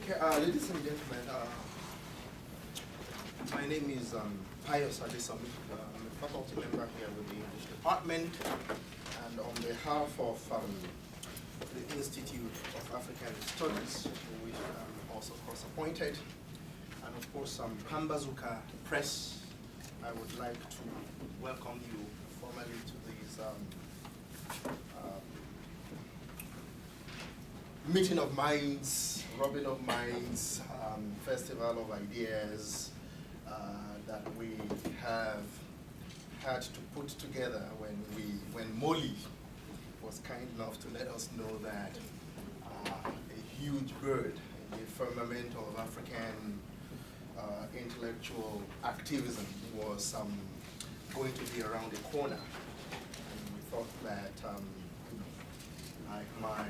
Okay, ladies and gentlemen, my name is Pius Adesami. I'm a faculty member here with the English department, and on behalf of the Institute of African Studies, to which I'm also cross-appointed, and of course Pambazuka Press, I would like to welcome you formally to these meeting of minds, rubbing of minds, festival of ideas that we have had to put together when Molly was kind enough to let us know that a huge bird in the firmament of African intellectual activism was going to be around the corner. And we thought that, like my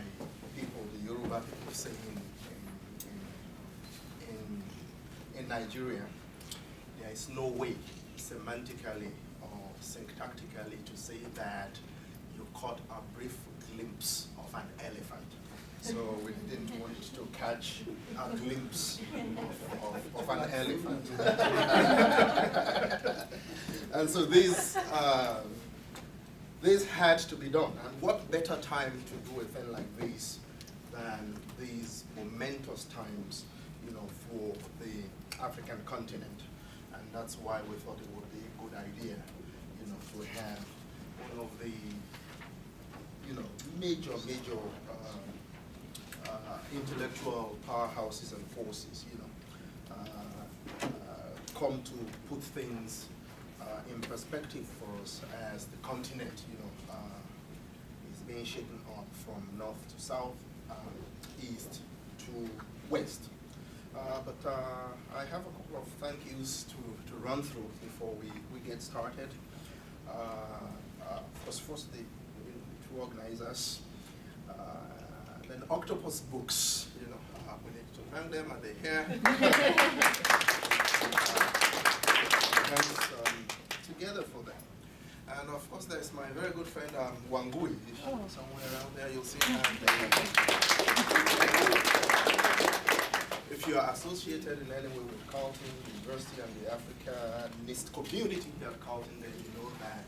people, the Yoruba people say in Nigeria, there is no way semantically or syntactically to say that you caught a brief glimpse of an elephant. So we didn't want to catch a glimpse of an elephant. And so this had to be done. And what better time to do a thing like this than these momentous times, for the African continent. And that's why we thought it would be a good idea, to have one of the, major intellectual powerhouses and forces, come to put things in perspective for us as the continent, is being shaken up from north to south, east to west. But I have a couple of thank yous to run through before we get started. First, the two organizers. Then Octopus Books, we need to thank them, and they're here. Together for them. And of course, there's my very good friend Wangui. Somewhere around there, you'll see her. If you are associated in any way with Carleton University and the Africanist community here at Carleton, then you know that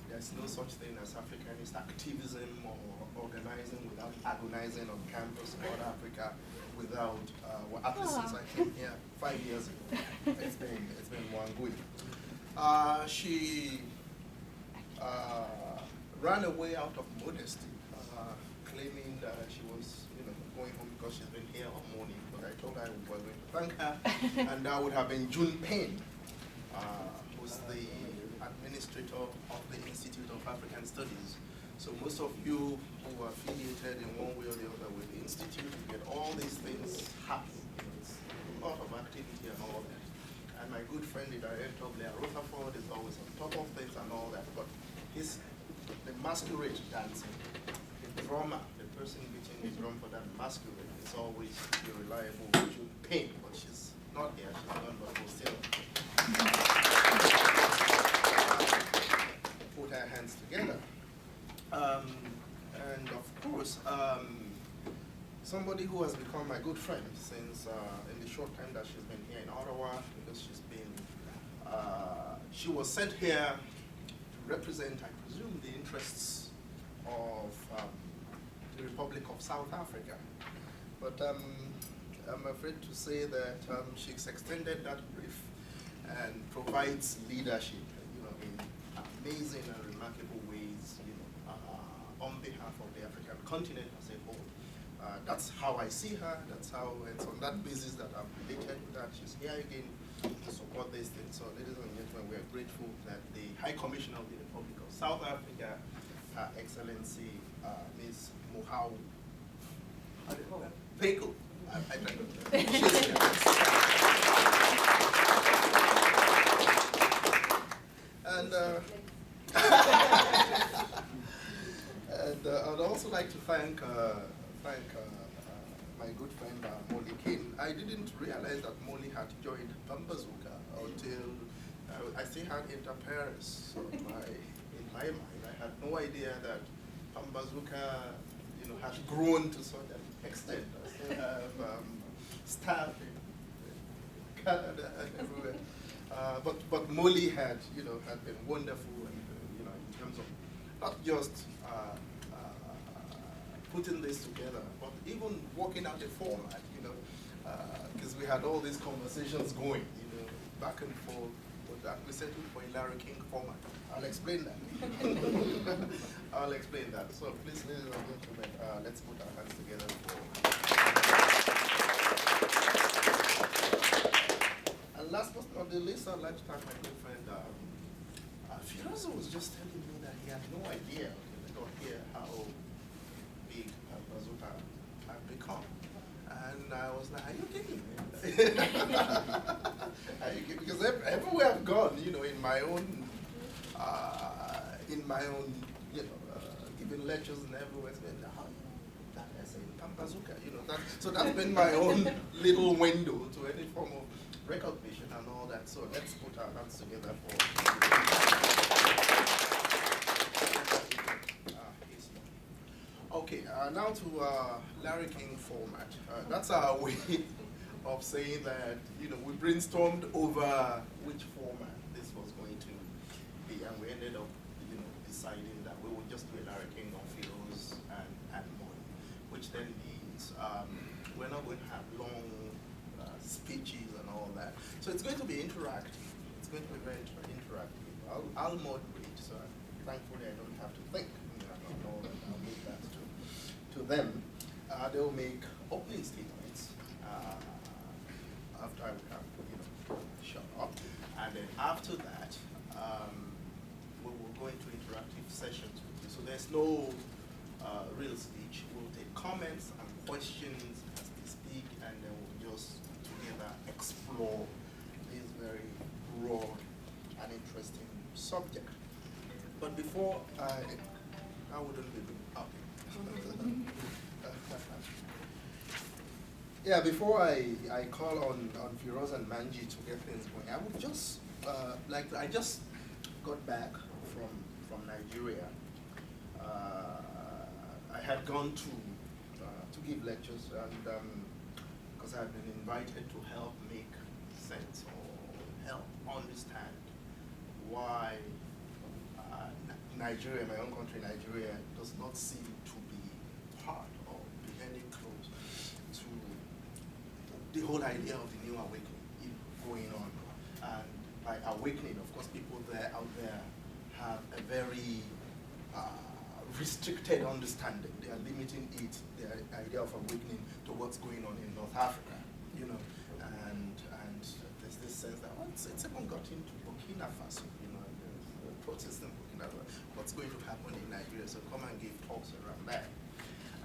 there's no such thing as Africanist activism or organizing without agonizing on campus in North Africa without, at least since I came here 5 years ago, it's been Wangui. She ran away out of modesty, claiming that she was going home because she's been here all morning. But I told her we were going to thank her, and that would have been June Payne, who's the administrator of the Institute of African Studies. So most of you who are affiliated in one way or the other with the Institute, you get all these things happening. It's a lot of activity and all that. And my good friend, the director, Blair Rutherford, is always on top of things and all that. But the masquerade dancing, the drummer, the person beating the drum for that masquerade, is always the reliable June Payne. But she's not here, she's gone, but we'll still put our hands together. And of course, somebody who has become my good friend since in the short time that she's been here in Ottawa, because she was sent here to represent, I presume, the interests of the Republic of South Africa. But I'm afraid to say that she's extended that brief and provides leadership, in amazing and remarkable ways, on behalf of the African continent as a whole. That's how I see her. That's how it's on that basis that I'm related with her. She's here again to support these things. So, ladies and gentlemen, we are grateful that the High Commissioner of the Republic of South Africa, Her Excellency Ms. Mohau Peko. She's here. And I'd also like to thank my good friend Molly Kane. I didn't realize that Molly had joined Pambazuka until I still had inter pares in my mind. I had no idea that Pambazuka, had grown to such an extent. I still have staff in Canada and everywhere. But Molly had been wonderful, and in terms of not just putting this together, but even working out the format, because we had all these conversations going, back and forth. But we settled for a Larry King format. I'll explain that. I'll explain that. So please, ladies and gentlemen, let's put our hands together for. And last but not the least, I'd like to thank my good friend Firoze was just telling me that he had no idea or hear how big Pambazuka had become. And I was like, are you kidding me? Are you kidding? Because everywhere I've gone, in my own, giving lectures and everywhere, it's been, how that essay in Pambazuka, so that's been my own little window to any form of recognition and all that. So let's put our hands together for. Okay, now to Larry King format. That's our way of saying that, we brainstormed over which format this was going to be, and we ended up, deciding that we would just do a Larry King on Firoze and more, which then means we're not going to have long speeches and all that. So it's going to be interactive. It's going to be very interactive. I'll moderate, so thankfully I don't have to think. I'll leave that to them. They'll make opening statements after I would have shut up, and then after that we will go into interactive sessions with you. So there's no real speech. We'll take comments and questions as they speak, and then we'll just together explore this very broad and interesting subject. But before I wouldn't be up. Yeah, before I call on Firoze and Manji to get things going, I would just I just got back from Nigeria. I had gone to give lectures, and because I had been invited to help make sense or help understand why Nigeria, my own country, Nigeria, does not seem to be part or be any close to the whole idea of the new awakening going on. And by awakening, of course, people out there have a very restricted understanding. They are limiting their idea of awakening to what's going on in North Africa, and there's this sense that it's even got into Burkina Faso, protesting Burkina Faso, what's going to happen in Nigeria, so come and give talks around that.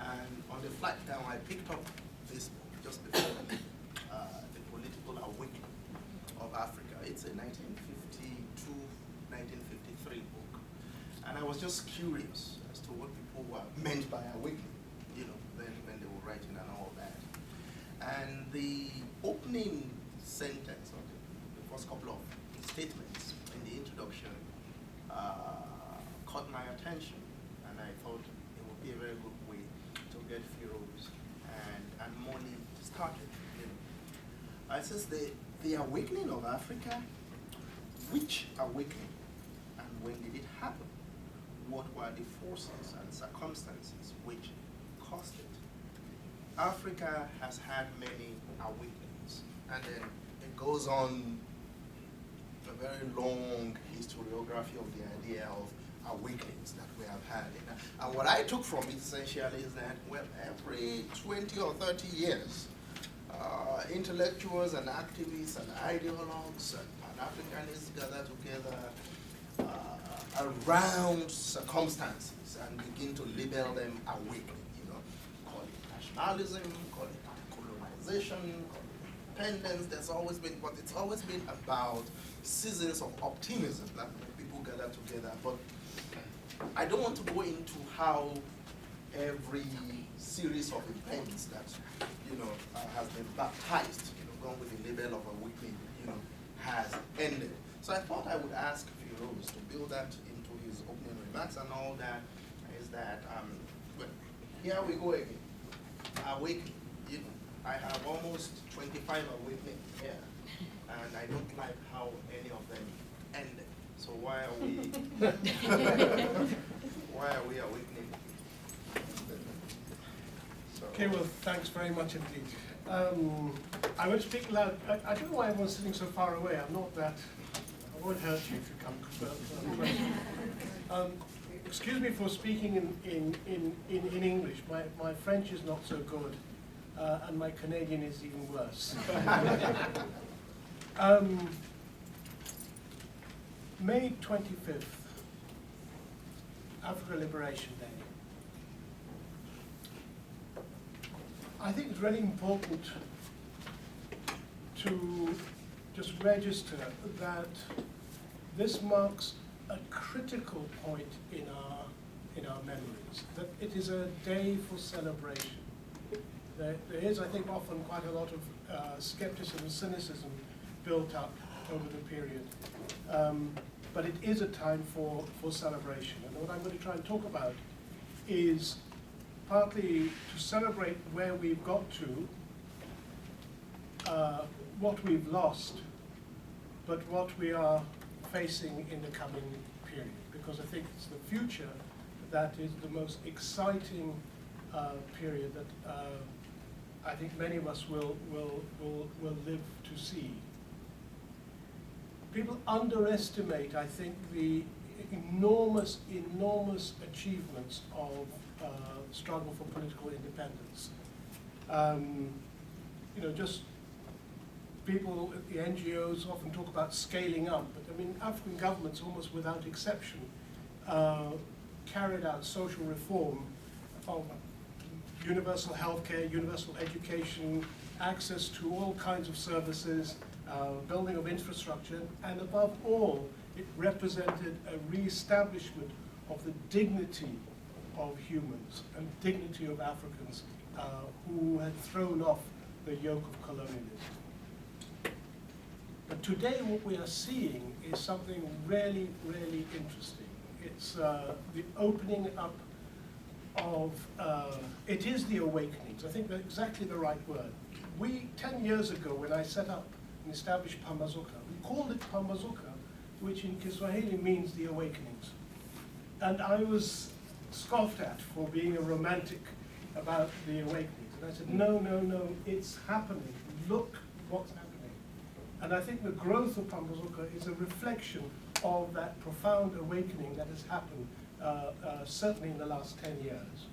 And on the flight down, I picked up this book just before The Political Awakening of Africa. It's a 1952-1953 book. And I was just curious as to what people were meant by awakening, when they were writing and all that. And the opening sentence, or the first couple of statements in the introduction caught my attention, and I thought it would be a very good way to get Firoze and Molly started. It says the awakening of Africa. Which awakening, and when did it happen? What were the forces and circumstances which caused it? Africa has had many awakenings, and then it goes on a very long historiography of the idea of awakenings that we have had. And what I took from it essentially is that, well, every 20 or 30 years, intellectuals and activists and ideologues and Pan-Africanists gather together around circumstances and begin to label them awakening. Call it nationalism, call it colonization, call it independence. There's always been, but it's always been about seasons of optimism that people gather together. But I don't want to go into how every series of events that has been baptized, gone with the label of awakening, has ended. So I thought I would ask Firoze to build that into his opening remarks and all that. Is that well, here we go again. Awakening. I have almost 25 awakening here, and I don't like how any of them ended. So why are we why are we awakening? So, Okay, well, thanks very much indeed. I won't speak loud. I don't know why everyone's sitting so far away. I'm not that. I won't hurt you if you come close. Excuse me for speaking in English. My French is not so good, and my Canadian is even worse. May 25th, Africa Liberation Day. I think it's really important to just register that this marks a critical point in our memories, that it is a day for celebration. There is, I think, often quite a lot of skepticism and cynicism built up over the period. But it is a time for celebration. And what I'm going to try and talk about is partly to celebrate where we've got to, what we've lost, but what we are facing in the coming period. Because I think it's the future that is the most exciting period that I think many of us will live to see. People underestimate, I think, the enormous achievements of struggle for political independence. Just people at the NGOs often talk about scaling up, but I mean, African governments, almost without exception, carried out social reform of universal healthcare, universal education, access to all kinds of services, building of infrastructure, and above all, it represented a re-establishment of the dignity of humans and dignity of Africans who had thrown off the yoke of colonialism. But today what we are seeing is something really, really interesting. It's the opening up of, it is the awakenings. I think that's exactly the right word. 10 years ago, when I set up and established Pambazuka, we called it Pambazuka, which in Kiswahili means the awakenings. And I was scoffed at for being a romantic about the awakenings. And I said, no, it's happening. Look what's happening. And I think the growth of Pambazuka is a reflection of that profound awakening that has happened certainly in the last 10 years.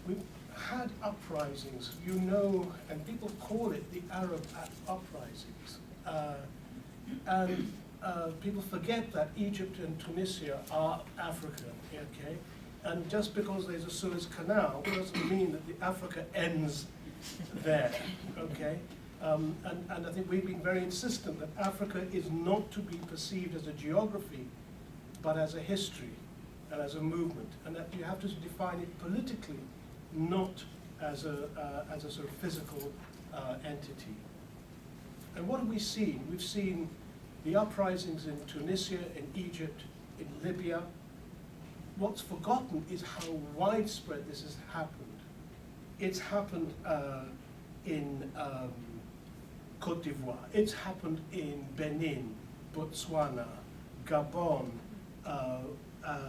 We've had uprisings, and people call it the Arab uprisings. And people forget that Egypt and Tunisia are Africa, okay? And just because there's a Suez Canal doesn't mean that the Africa ends there, okay? And I think we've been very insistent that Africa is not to be perceived as a geography, but as a history and as a movement, and that you have to define it politically, not as a sort of physical entity. And what have we seen? We've seen the uprisings in Tunisia, in Egypt, in Libya. What's forgotten is how widespread this has happened. It's happened in Côte d'Ivoire. It's happened in Benin, Botswana, Gabon,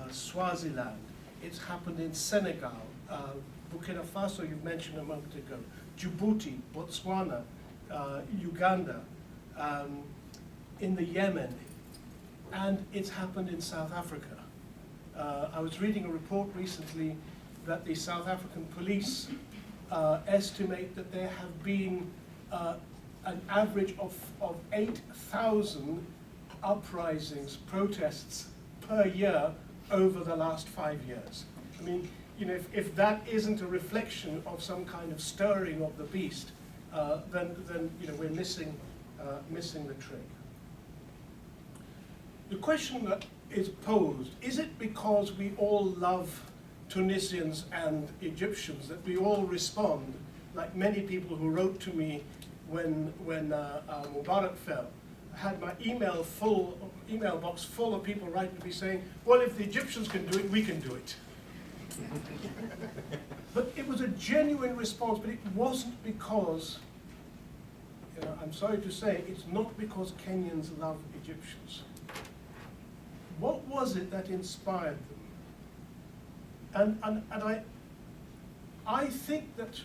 Swaziland. It's happened in Senegal, Burkina Faso, you mentioned a moment ago, Djibouti, Botswana, Uganda, in the Yemen, and it's happened in South Africa. I was reading a report recently that the South African police estimate that there have been an average of 8,000 uprisings, protests per year over the last 5 years. I mean, if that isn't a reflection of some kind of stirring of the beast, then we're missing the trick. The question that is posed, is it because we all love Tunisians and Egyptians that we all respond, like many people who wrote to me when Mubarak fell? I had my email box full of people writing to me saying, well, if the Egyptians can do it, we can do it. But it was a genuine response, but it wasn't because, I'm sorry to say, it's not because Kenyans love Egyptians. What was it that inspired them? And I think that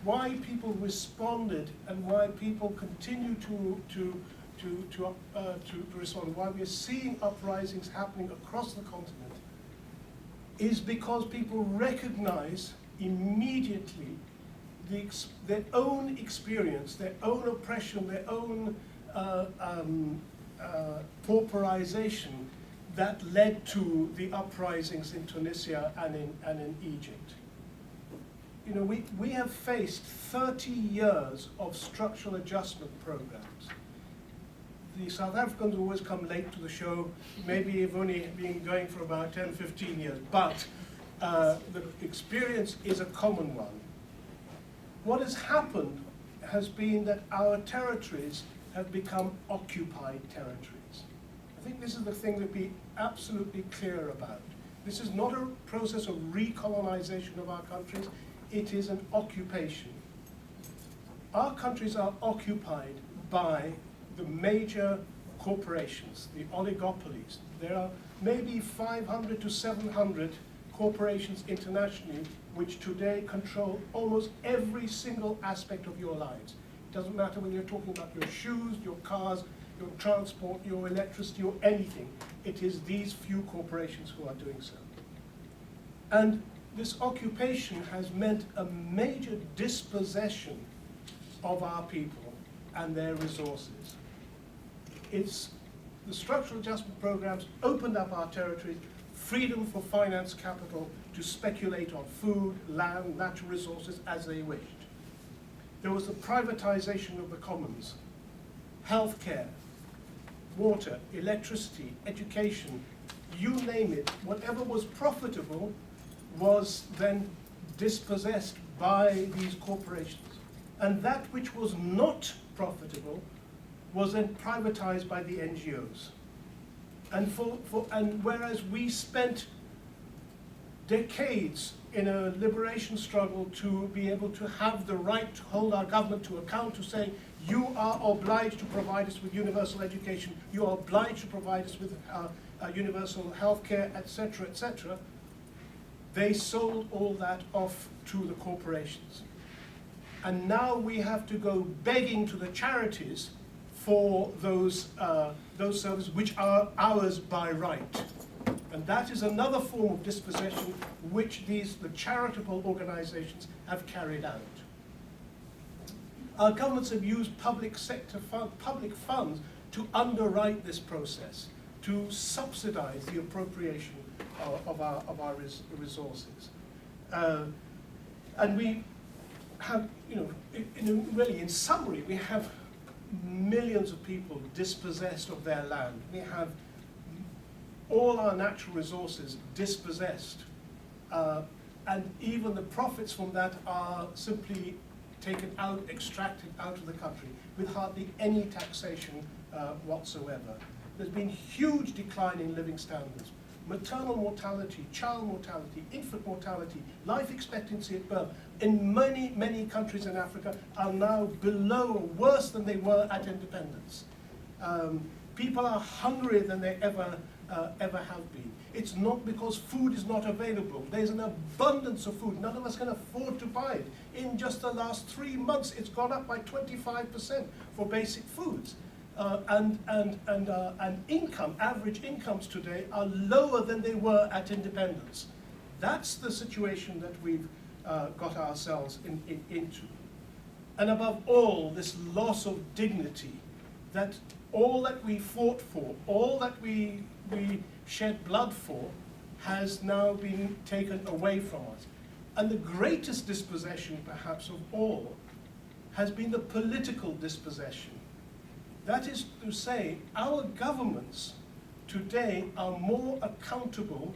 why people responded and why people continue to respond, why we're seeing uprisings happening across the continent, is because people recognize immediately their own experience, their own oppression, their own pauperization that led to the uprisings in Tunisia and in Egypt. You know, we have faced 30 years of structural adjustment programs. The South Africans always come late to the show. Maybe you've only been going for about 10, 15 years, but the experience is a common one. What has happened has been that our territories have become occupied territories. I think this is the thing to be absolutely clear about. This is not a process of recolonization of our countries, it is an occupation. Our countries are occupied by the major corporations, the oligopolies. There are maybe 500 to 700 corporations internationally which today control almost every single aspect of your lives. It doesn't matter whether you're talking about your shoes, your cars, your transport, your electricity, or anything. It is these few corporations who are doing so. And this occupation has meant a major dispossession of our people and their resources. The structural adjustment programs opened up our territories, freedom for finance capital to speculate on food, land, natural resources as they wished. There was the privatization of the commons, healthcare, water, electricity, education, you name it. Whatever was profitable was then dispossessed by these corporations. And that which was not profitable was then privatized by the NGOs. And whereas we spent decades in a liberation struggle to be able to have the right to hold our government to account, to say, you are obliged to provide us with universal education, you are obliged to provide us with universal health care, etc., etc., they sold all that off to the corporations. And now we have to go begging to the charities for those services which are ours by right. And that is another form of dispossession which the charitable organizations have carried out. Our governments have used public funds to underwrite this process, to subsidize the appropriation of our resources. And we have, really in summary, we have millions of people dispossessed of their land. We have all our natural resources dispossessed. And even the profits from that are simply taken out, extracted out of the country with hardly any taxation whatsoever. There's been huge decline in living standards. Maternal mortality, child mortality, infant mortality, life expectancy at birth in many, many countries in Africa are now below, worse than they were at independence. People are hungrier than they ever have been. It's not because food is not available. There's an abundance of food. None of us can afford to buy it. In just the last 3 months, it's gone up by 25% for basic foods. And income, average incomes today are lower than they were at independence. That's the situation that we've got ourselves into. And above all, this loss of dignity, that all that we fought for, all that we shed blood for, has now been taken away from us. And the greatest dispossession, perhaps, of all, has been the political dispossession. That is to say, our governments today are more accountable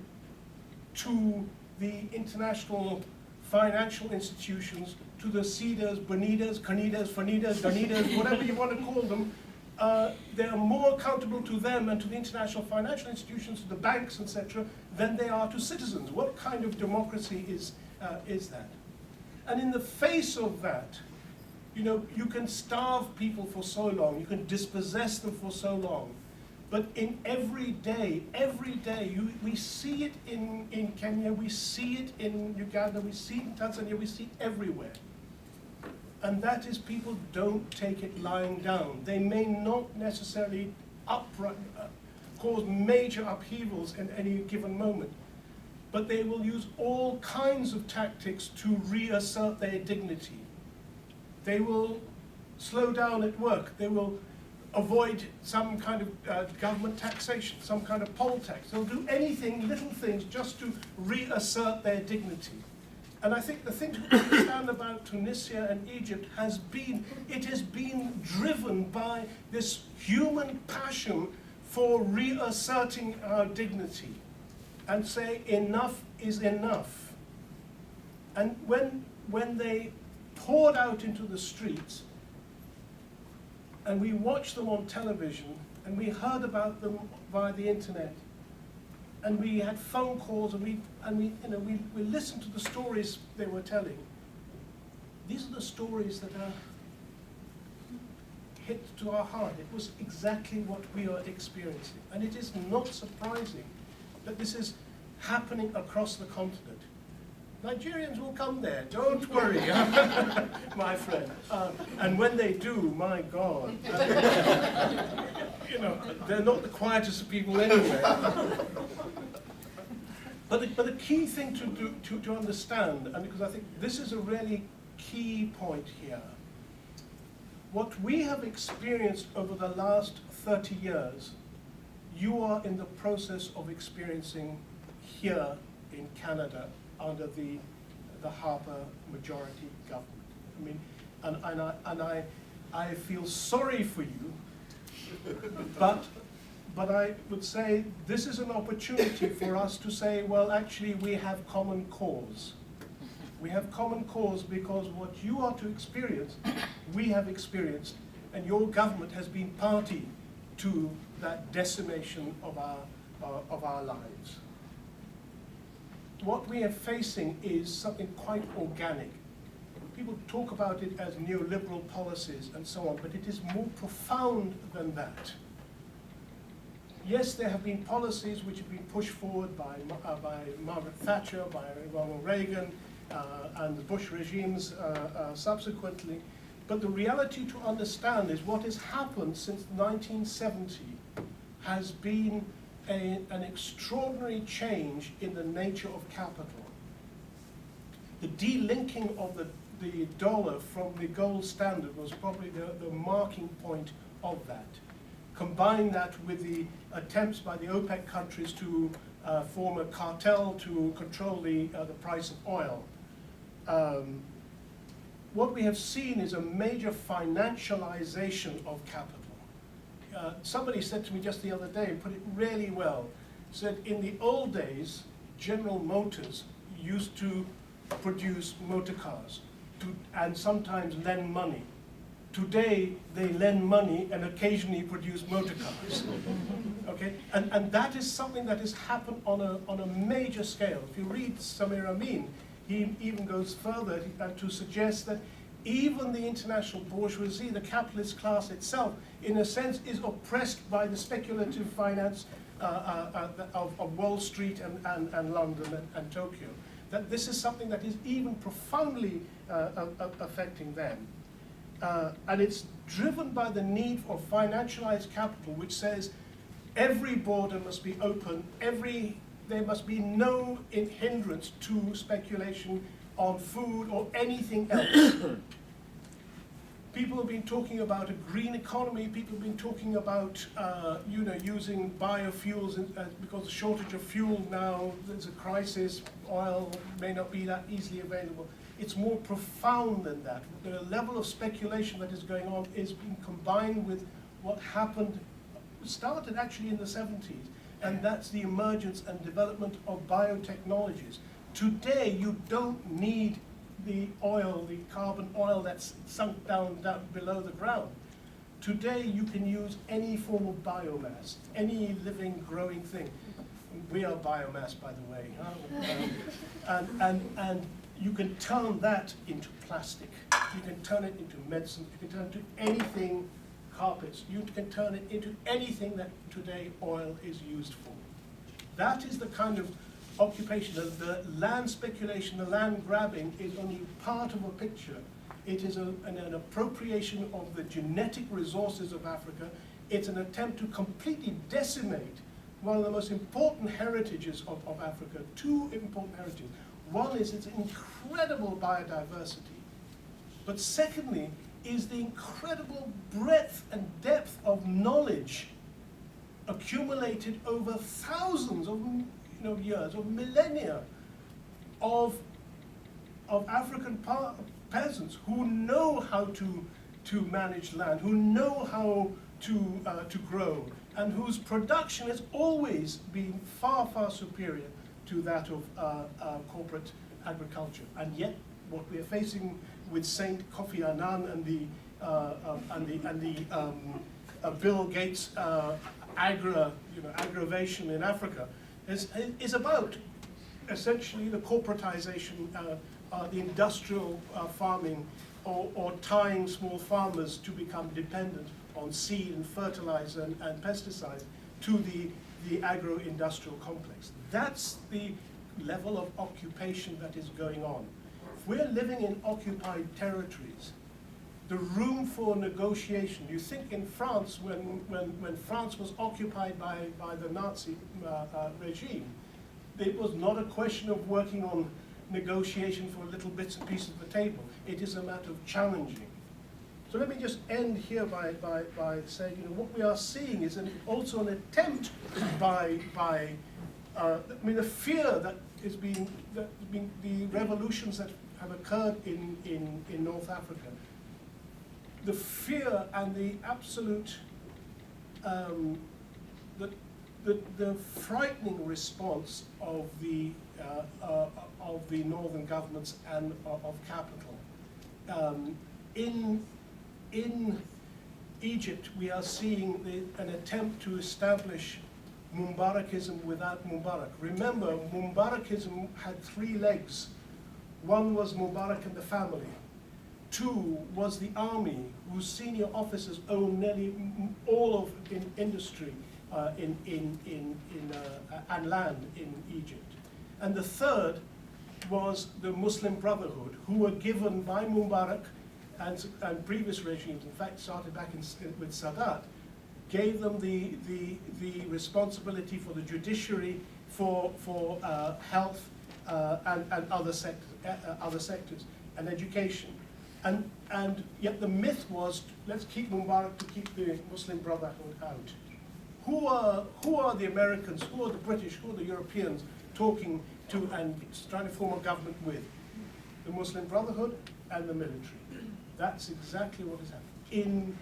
to the international financial institutions, to the CEDAs, BONIDAs, CANIDAs, FANIDAs, DANIDAs, whatever you want to call them, they are more accountable to them and to the international financial institutions, to the banks, etc., than they are to citizens. What kind of democracy is that? And in the face of that, you know, you can starve people for so long, you can dispossess them for so long, but in every day, we see it in Kenya, we see it in Uganda, we see it in Tanzania, we see it everywhere. And that is, people don't take it lying down. They may not necessarily cause major upheavals in any given moment, but they will use all kinds of tactics to reassert their dignity. They will slow down at work. They will avoid some kind of government taxation, some kind of poll tax. They'll do anything, little things, just to reassert their dignity. And I think the thing to understand about Tunisia and Egypt has been, it has been driven by this human passion for reasserting our dignity and say enough is enough. And when they poured out into the streets, and we watched them on television, and we heard about them via the internet, and we had phone calls, and we listened to the stories they were telling. These are the stories that are hit to our heart. It was exactly what we are experiencing. And it is not surprising that this is happening across the continent. Nigerians will come there, don't worry, my friend. And when they do, my God, you know, they're not the quietest of people anyway. But the key thing to understand, and because I think this is a really key point here, what we have experienced over the last 30 years, you are in the process of experiencing here in Canada under the Harper majority government. I mean, and I feel sorry for you, but I would say this is an opportunity for us to say, well, actually, we have common cause. We have common cause because what you are to experience, we have experienced, and your government has been party to that decimation of our lives. What we are facing is something quite organic. People talk about it as neoliberal policies and so on, but it is more profound than that. Yes, there have been policies which have been pushed forward by Margaret Thatcher, by Ronald Reagan, and the Bush regimes subsequently. But the reality to understand is what has happened since 1970 has been an extraordinary change in the nature of capital. The delinking of the dollar from the gold standard was probably the marking point of that. Combine that with the attempts by the OPEC countries to form a cartel to control the price of oil. What we have seen is a major financialization of capital. Somebody said to me just the other day, and put it really well, said in the old days, General Motors used to produce motor cars and sometimes lend money. Today, they lend money and occasionally produce motor cars. Okay? And that is something that has happened on a major scale. If you read Samir Amin, he even goes further to suggest that even the international bourgeoisie, the capitalist class itself, in a sense, is oppressed by the speculative finance of Wall Street and London and Tokyo. That this is something that is even profoundly affecting them. And it's driven by the need for financialized capital, which says every border must be open, there must be no hindrance to speculation on food or anything else. People have been talking about a green economy. People have been talking about using biofuels because the shortage of fuel now, there's a crisis. Oil may not be that easily available. It's more profound than that. The level of speculation that is going on is being combined with what started actually in the 70s, and that's the emergence and development of biotechnologies. Today, you don't need the oil, the carbon oil that's sunk down below the ground. Today you can use any form of biomass, any living, growing thing. We are biomass, by the way. Huh? And you can turn that into plastic. You can turn it into medicine. You can turn it into anything, carpets. You can turn it into anything that today oil is used for. That is the kind of occupation. The land speculation, the land grabbing is only part of a picture. It is an appropriation of the genetic resources of Africa. It's an attempt to completely decimate one of the most important heritages of Africa. Two important heritages. One is its incredible biodiversity. But secondly, is the incredible breadth and depth of knowledge accumulated over thousands of years, of millennia, of African peasants who know how to manage land, who know how to grow, and whose production has always been far, far superior to that of corporate agriculture. And yet, what we are facing with Saint Kofi Annan and the Bill Gates aggravation in Africa is about essentially the corporatization, the industrial farming, or tying small farmers to become dependent on seed and fertilizer and pesticides to the agro-industrial complex. That's the level of occupation that is going on. If we're living in occupied territories, the room for negotiation, you think in France, when France was occupied by the Nazi regime, it was not a question of working on negotiation for little bits and pieces of the table. It is a matter of challenging. So let me just end here by saying, what we are seeing is also an attempt by the fear that is being the revolutions that have occurred in North Africa, the fear and the absolute the frightening response of the northern governments and of capital. In Egypt, we are seeing an attempt to establish Mubarakism without Mubarak. Remember, Mubarakism had three legs. One was Mubarak and the family. Two was the army, whose senior officers owned nearly all of industry and land in Egypt. And the third was the Muslim Brotherhood, who were given by Mubarak and previous regimes, in fact started back with Sadat, gave them the responsibility for the judiciary, for health and other sectors, and education. And yet the myth was, let's keep Mubarak to keep the Muslim Brotherhood out. Who are the Americans, who are the British, who are the Europeans talking to and trying to form a government with? The Muslim Brotherhood and the military. That's exactly what is happening. In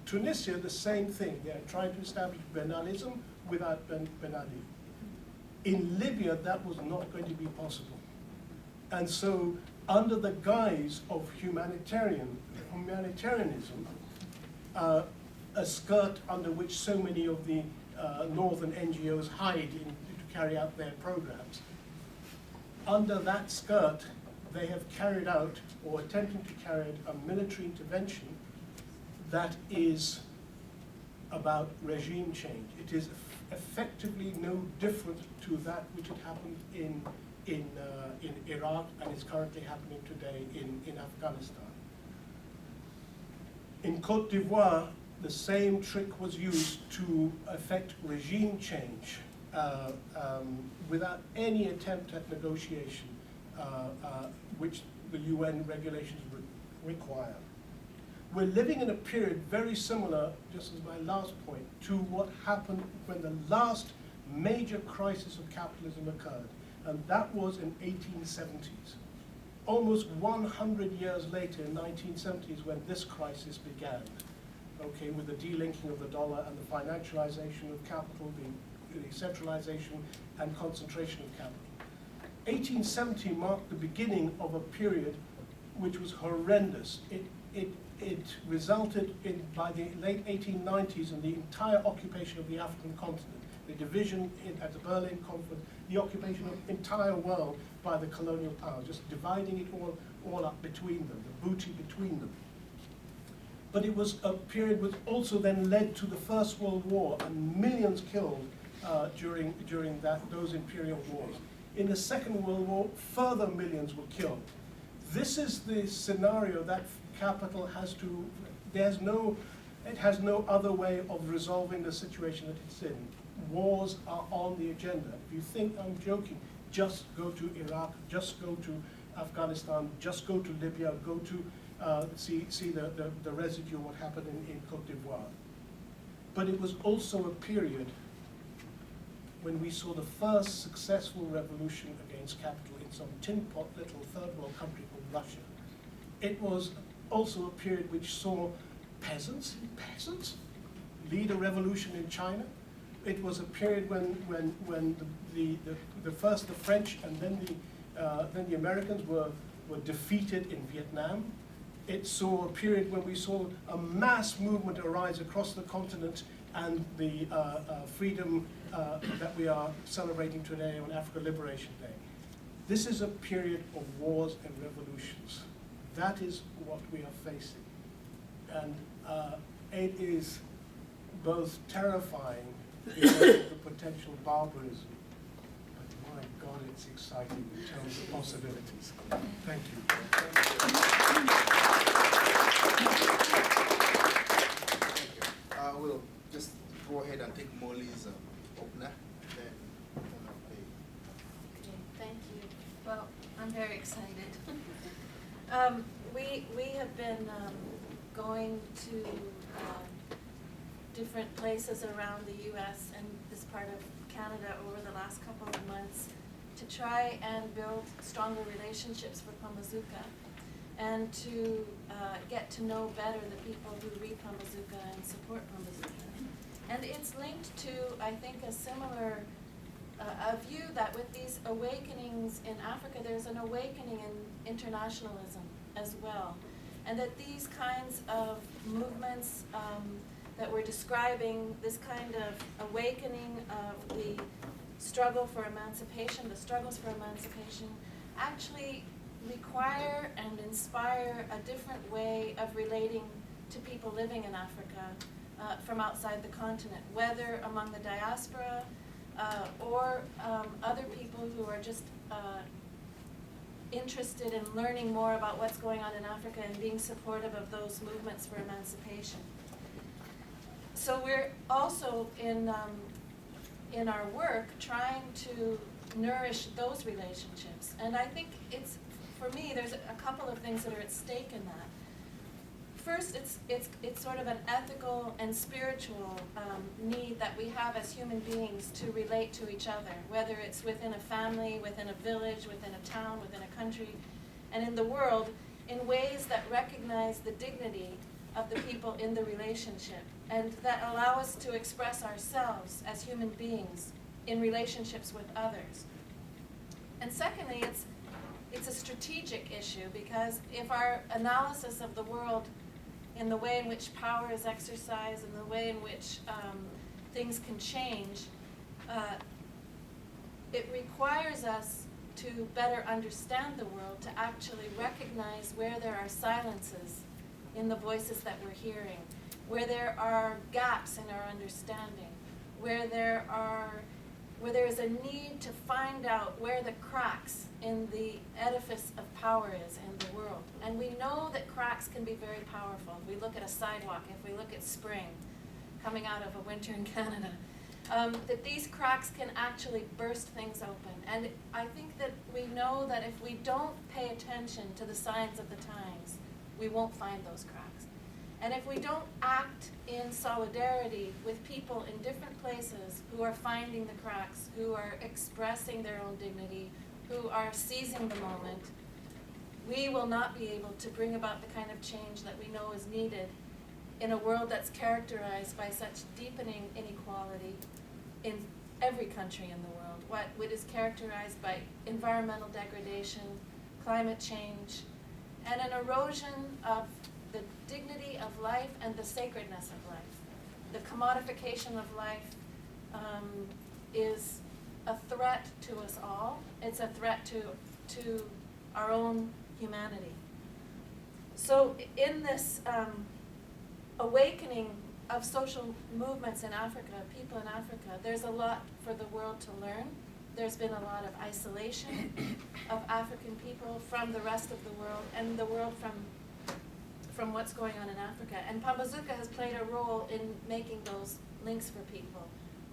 Tunisia, the same thing. They are trying to establish Ben Alism without Ben Ali. In Libya, that was not going to be possible. And so, under the guise of humanitarianism, a skirt under which so many of the northern NGOs hide to carry out their programs, under that skirt, they have carried out, or attempting to carry out, a military intervention that is about regime change. It is effectively no different to that which had happened in Iraq and is currently happening today in Afghanistan. In Côte d'Ivoire, the same trick was used to effect regime change without any attempt at negotiation, which the UN regulations would require. We're living in a period very similar, just as my last point, to what happened when the last major crisis of capitalism occurred, and that was in 1870s. Almost 100 years later, in 1970s, when this crisis began, okay, with the delinking of the dollar and the financialization of capital, the centralization and concentration of capital. 1870 marked the beginning of a period which was horrendous. it resulted in, by the late 1890s, in the entire occupation of the African continent, the division at the Berlin Conference, the occupation of the entire world by the colonial powers, just dividing it all up between them, the booty between them. But it was a period which also then led to the First World War and millions killed during those imperial wars. In the Second World War, further millions were killed. This is the scenario that capital has to, it has no other way of resolving the situation that it's in. Wars are on the agenda. If you think I'm joking, just go to Iraq, just go to Afghanistan, just go to Libya, go to see the residue of what happened in Cote d'Ivoire. But it was also a period when we saw the first successful revolution against capital in some tin pot little third world country called Russia. It was also a period which saw peasants lead a revolution in China. It was a period when first the French and then the Americans were defeated in Vietnam. It saw a period when we saw a mass movement arise across the continent, and the freedom that we are celebrating today on Africa Liberation Day. This is a period of wars and revolutions. That is what we are facing. And it is both terrifying because of the potential barbarism, but my God, it's exciting in terms of possibilities. Thank you. We'll just go ahead and take Molly's opener, and then Okay, thank you. Well, I'm very excited. We have been going to different places around the U.S. and this part of Canada over the last couple of months to try and build stronger relationships for Pambazuka, and to get to know better the people who read Pambazuka and support Pambazuka. And it's linked to, I think, a similar a view that with these awakenings in Africa, there's an awakening in internationalism as well. And that these kinds of movements that we're describing, this kind of awakening of the struggle for emancipation, the struggles for emancipation, actually require and inspire a different way of relating to people living in Africa from outside the continent, whether among the diaspora or other people who are just interested in learning more about what's going on in Africa and being supportive of those movements for emancipation. So we're also in our work trying to nourish those relationships. And I think it's, for me, there's a couple of things that are at stake in that. First, it's sort of an ethical and spiritual need that we have as human beings to relate to each other, whether it's within a family, within a village, within a town, within a country, and in the world, in ways that recognize the dignity of the people in the relationship, and that allow us to express ourselves as human beings in relationships with others. And secondly, it's a strategic issue, because if our analysis of the world in the way in which power is exercised and the way in which things can change, it requires us to better understand the world, to actually recognize where there are silences in the voices that we're hearing, where there are gaps in our understanding, where there is a need to find out where the cracks in the edifice of power is in the world. And we know that cracks can be very powerful. If we look at a sidewalk, if we look at spring coming out of a winter in Canada, that these cracks can actually burst things open. And I think that we know that if we don't pay attention to the signs of the times, we won't find those cracks. And if we don't act in solidarity with people in different places who are finding the cracks, who are expressing their own dignity, who are seizing the moment, we will not be able to bring about the kind of change that we know is needed in a world that's characterized by such deepening inequality in every country in the world. What is characterized by environmental degradation, climate change, and an erosion of the dignity of life and the sacredness of life. The commodification of life is a threat to us all. It's a threat to our own humanity. So in this awakening of social movements in Africa, people in Africa, there's a lot for the world to learn. There's been a lot of isolation of African people from the rest of the world, and the world from what's going on in Africa. And Pambazuka has played a role in making those links for people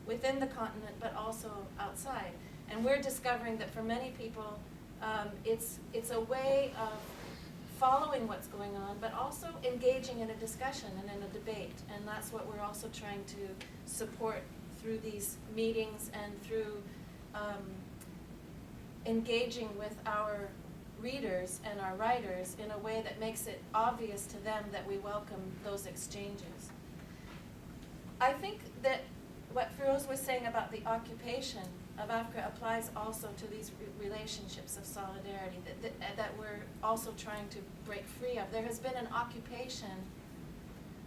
within the continent, but also outside. And we're discovering that for many people, it's a way of following what's going on, but also engaging in a discussion and in a debate. And that's what we're also trying to support through these meetings and through engaging with our readers and our writers in a way that makes it obvious to them that we welcome those exchanges. I think that what Firoze was saying about the occupation of Africa applies also to these relationships of solidarity that we're also trying to break free of. There has been an occupation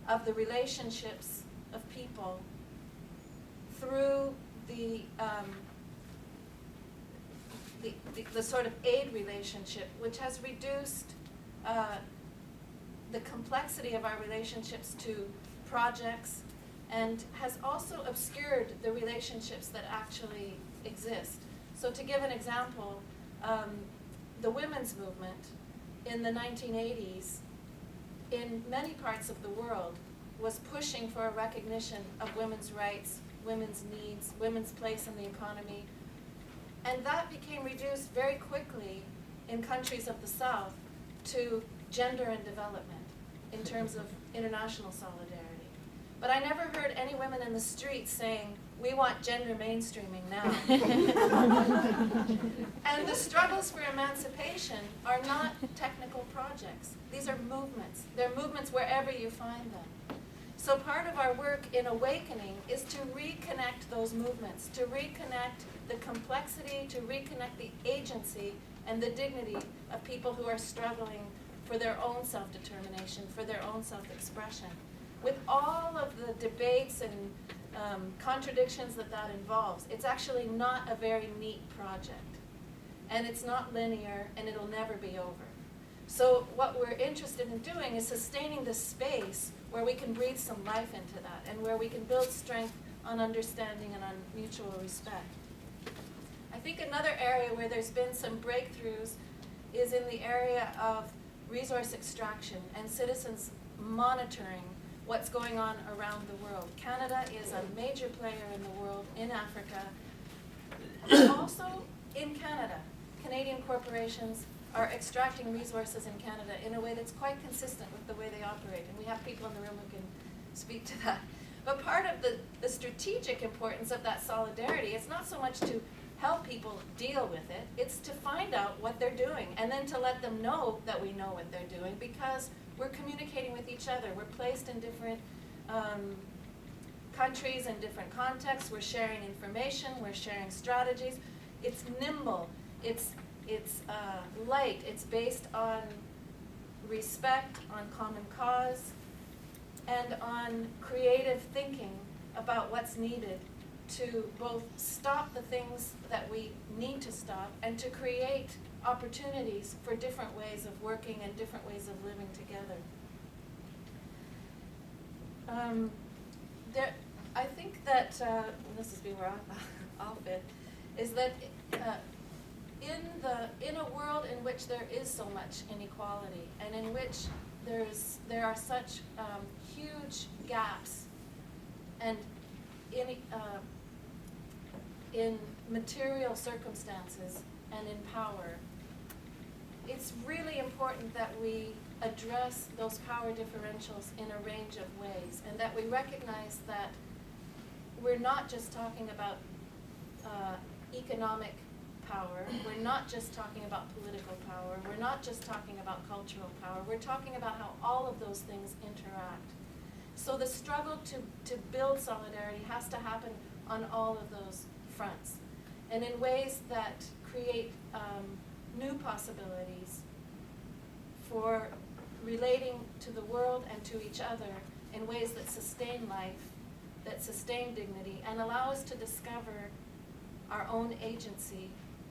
of the relationships of people through the sort of aid relationship, which has reduced the complexity of our relationships to projects, and has also obscured the relationships that actually exist. So to give an example, the women's movement in the 1980s in many parts of the world was pushing for a recognition of women's rights, women's needs, women's place in the economy. And that became reduced very quickly in countries of the South to gender and development in terms of international solidarity. But I never heard any women in the streets saying, "We want gender mainstreaming now." And the struggles for emancipation are not technical projects. These are movements. They're movements wherever you find them. So part of our work in awakening is to reconnect those movements, to reconnect the complexity, to reconnect the agency and the dignity of people who are struggling for their own self-determination, for their own self-expression. With all of the debates and contradictions that involves, it's actually not a very neat project. And it's not linear, and it'll never be over. So what we're interested in doing is sustaining the space where we can breathe some life into that, and where we can build strength on understanding and on mutual respect. I think another area where there's been some breakthroughs is in the area of resource extraction and citizens monitoring what's going on around the world. Canada is a major player in the world, in Africa, and also in Canada. Canadian corporations are extracting resources in Canada in a way that's quite consistent with the way they operate. And we have people in the room who can speak to that. But part of the strategic importance of that solidarity is not so much to help people deal with it, it's to find out what they're doing and then to let them know that we know what they're doing, because we're communicating with each other. We're placed in different countries and different contexts. We're sharing information, we're sharing strategies. It's nimble, it's light, it's based on respect, on common cause, and on creative thinking about what's needed to both stop the things that we need to stop and to create opportunities for different ways of working and different ways of living together. I think that, this is where I'll fit, is that in a world in which there is so much inequality and in which there are such huge gaps and in material circumstances and in power, it's really important that we address those power differentials in a range of ways, and that we recognize that we're not just talking about economic power, we're not just talking about political power, we're not just talking about cultural power, we're talking about how all of those things interact. So the struggle to build solidarity has to happen on all of those fronts, and in ways that create new possibilities for relating to the world and to each other in ways that sustain life, that sustain dignity, and allow us to discover our own agency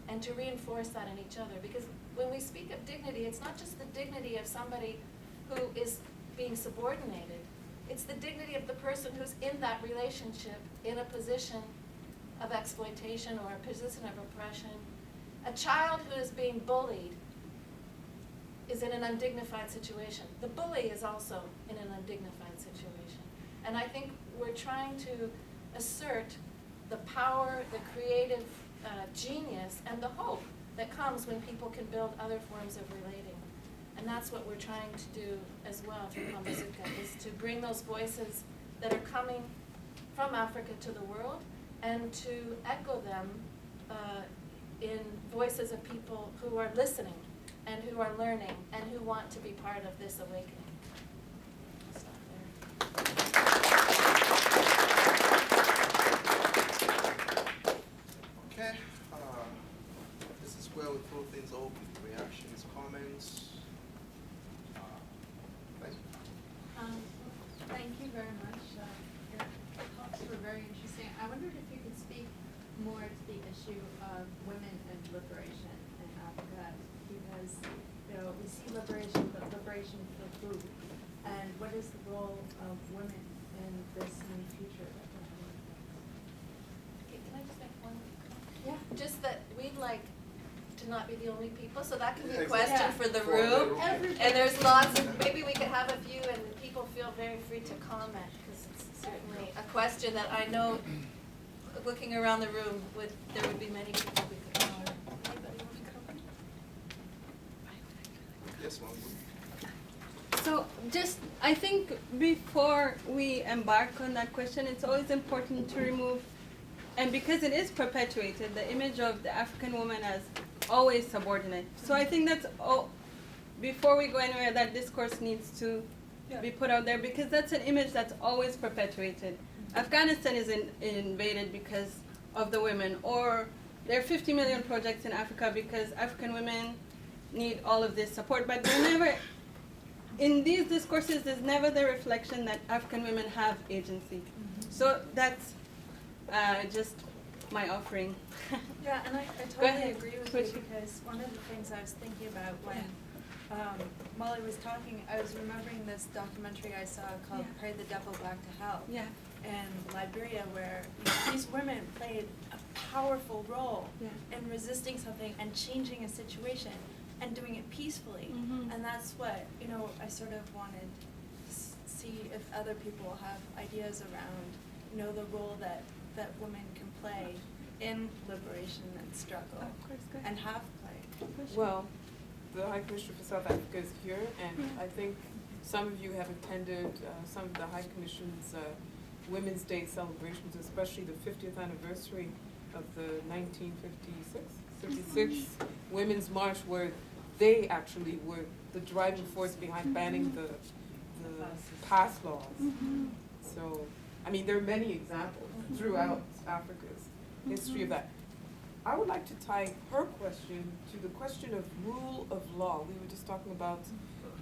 and to reinforce that in each other. Because when we speak of dignity, it's not just the dignity of somebody who is being subordinated. It's the dignity of the person who's in that relationship in a position of exploitation or a position of oppression. A child who is being bullied is in an undignified situation. The bully is also in an undignified situation. And I think we're trying to assert the power, the creative genius, and the hope that comes when people can build other forms of relating. And that's what we're trying to do as well through Pambazuka, is to bring those voices that are coming from Africa to the world and to echo them in voices of people who are listening and who are learning and who want to be part of this awakening. I'll stop there. Okay, this is where we throw things open. Reactions, comments. Thank you very much. Your talks were very interesting. I wondered if you could speak more to the issue of women and liberation in Africa, because we see liberation, but liberation for who? And what is the role of women in this new future that we're having? Okay, can I just make one comment? Yeah. Just that we'd like to not be the only people, so that can be a Exactly. question Yeah. for the For the room. room. Everybody. And there's lots of, maybe we could have a few and people feel very free to comment, because it's certainly a question that I know, looking around the room, there would be many people we could comment. Anybody want to comment? Yes, ma'am. So just, I think before we embark on that question, it's always important to remove, and because it is perpetuated, the image of the African woman as always subordinate. So I think that's all, before we go anywhere, that discourse needs to be put out there, because that's an image that's always perpetuated. Afghanistan is invaded because of the women, or there are 50 million projects in Africa because African women need all of this support, but they're never, in these discourses, there's never the reflection that African women have agency. So that's just my offering. Yeah, and I Go totally ahead. agree with Switch. you, because one of the things I was thinking about when Molly was talking, I was remembering this documentary I saw called Yeah. Pray the Devil Back to Hell Yeah. in Liberia, where these women played a powerful role Yeah. in resisting something and changing a situation and doing it peacefully. Mhm. And that's what, I sort of wanted to see if other people have ideas around, the role that women can play in liberation and struggle, Of course, go ahead. and have played. Well, the High Commissioner for South Africa is here, and I think some of you have attended some of the High Commission's Women's Day celebrations, especially the 50th anniversary of the 1956 Women's March, where they actually were the driving force behind banning the pass laws. So, I mean, there are many examples throughout Africa's history of that. I would like to tie her question to the question of rule of law. We were just talking about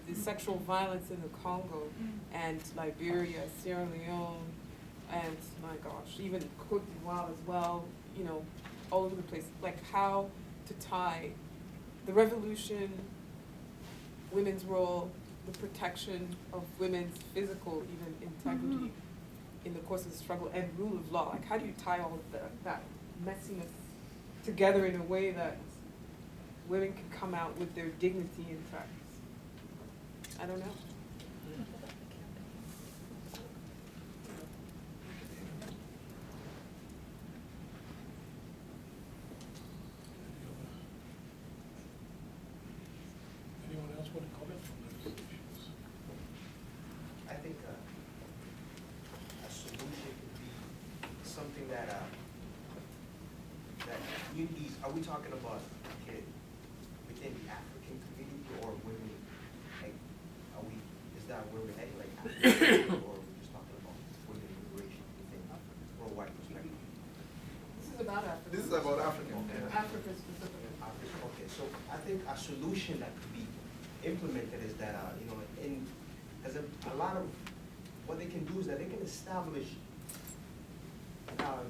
the sexual violence in the Congo and Liberia, Sierra Leone, and my gosh, even Cote d'Ivoire as well, all over the place. Like how to tie the revolution, women's role, the protection of women's physical even integrity in the course of the struggle, and rule of law. Like how do you tie all of that messiness together in a way that women can come out with their dignity intact? I don't know. Anyone else want to comment on those issues? I think a solution could be something that communities, are we talking about within the African community or women, like, is that where we're heading, like Africa, or are we just talking about women liberation within worldwide perspective? This is about Africa. This is about Africa. Africa specifically. Africa, okay, so I think a solution that could be implemented it is that, you know, because a lot of what they can do is that they can establish, I'll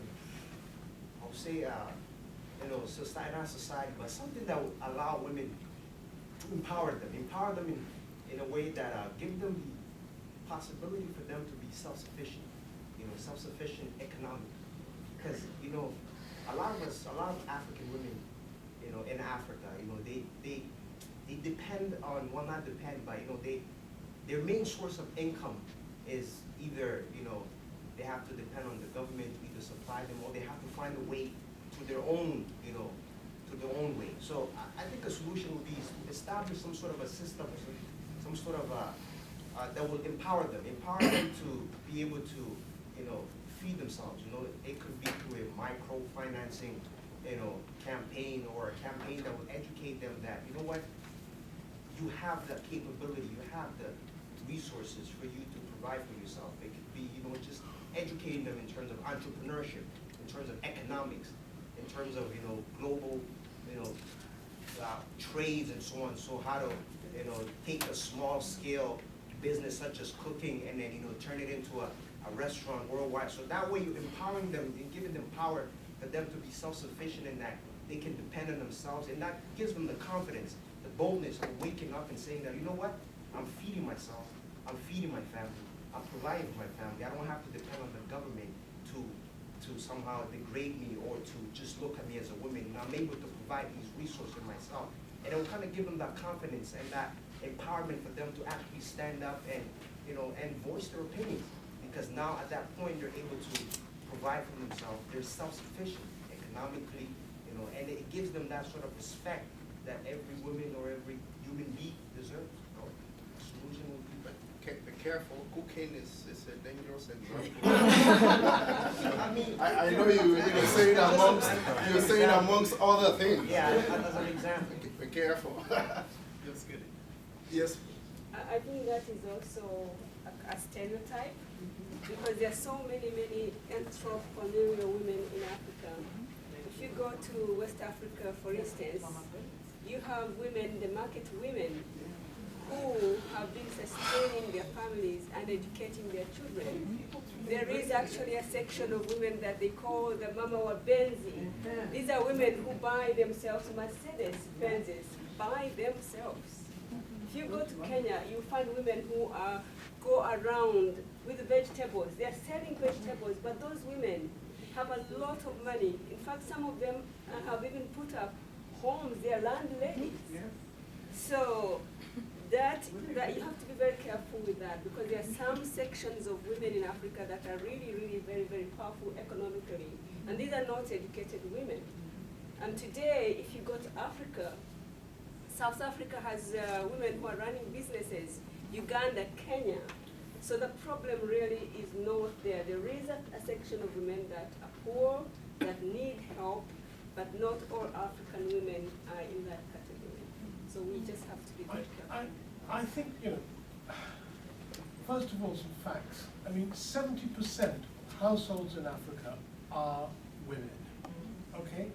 say, you know, society, not society, but something that will allow women to empower them in a way that give them the possibility for them to be self-sufficient, you know, self-sufficient economically. Because, you know, a lot of African women, you know, in Africa, you know, they depend on, well, not depend, but, you know, their main source of income is either, you know, they have to depend on the government to either supply them, or they have to find a way to their own, you know, to their own way. So I think a solution would be to establish some sort of a system, some sort of that will empower them to be able to, you know, feed themselves. You know, it could be through a microfinancing, you know, campaign, or a campaign that will educate them that, you know what, you have the capability, you have the resources for you to provide for yourself. It could be, you know, just educating them in terms of entrepreneurship, in terms of economics, in terms of, you know, global, you know, trades and so on. So how to, you know, take a small scale business such as cooking and then, you know, turn it into a restaurant worldwide. So that way you're empowering them and giving them power for them to be self-sufficient, and that they can depend on themselves, and that gives them the confidence, the boldness of waking up and saying that, you know what, I'm feeding myself, I'm feeding my family, I'm providing for my family. I don't have to depend on the government to somehow degrade me or to just look at me as a woman. And I'm able to provide these resources myself. And it will kind of give them that confidence and that empowerment for them to actually stand up and, you know, and voice their opinions. Because now at that point they're able to provide for themselves. They're self-sufficient economically, you know, and it gives them that sort of respect that every woman or every human being deserves. So the solution will be Be careful, cooking is a dangerous example. I mean, I know you're saying amongst other things. yeah, as an example. Be careful. Just kidding. Yes. I think that is also a stereotype, because there are so many entrepreneurial women in Africa. If you go to West Africa, for instance, you have women, the market women, who have been sustaining their families and educating their children. There is actually a section of women that they call the Mama wa Benzi. These are women who buy themselves Mercedes Benzes, by themselves. If you go to Kenya, you find women who go around with vegetables. They are selling vegetables, but those women have a lot of money. In fact, some of them have even put up homes. They are landladies. So that you have to be very careful with that, because there are some sections of women in Africa that are really very powerful economically, and these are not educated women. And today, if you go to Africa, South Africa has women who are running businesses, Uganda, Kenya. So the problem really is not there. There is a section of women that are poor, that need help, but not all African women are in that category. So we just have to be very careful. I think, you know, first of all, some facts. I mean, 70% of households in Africa are women, okay?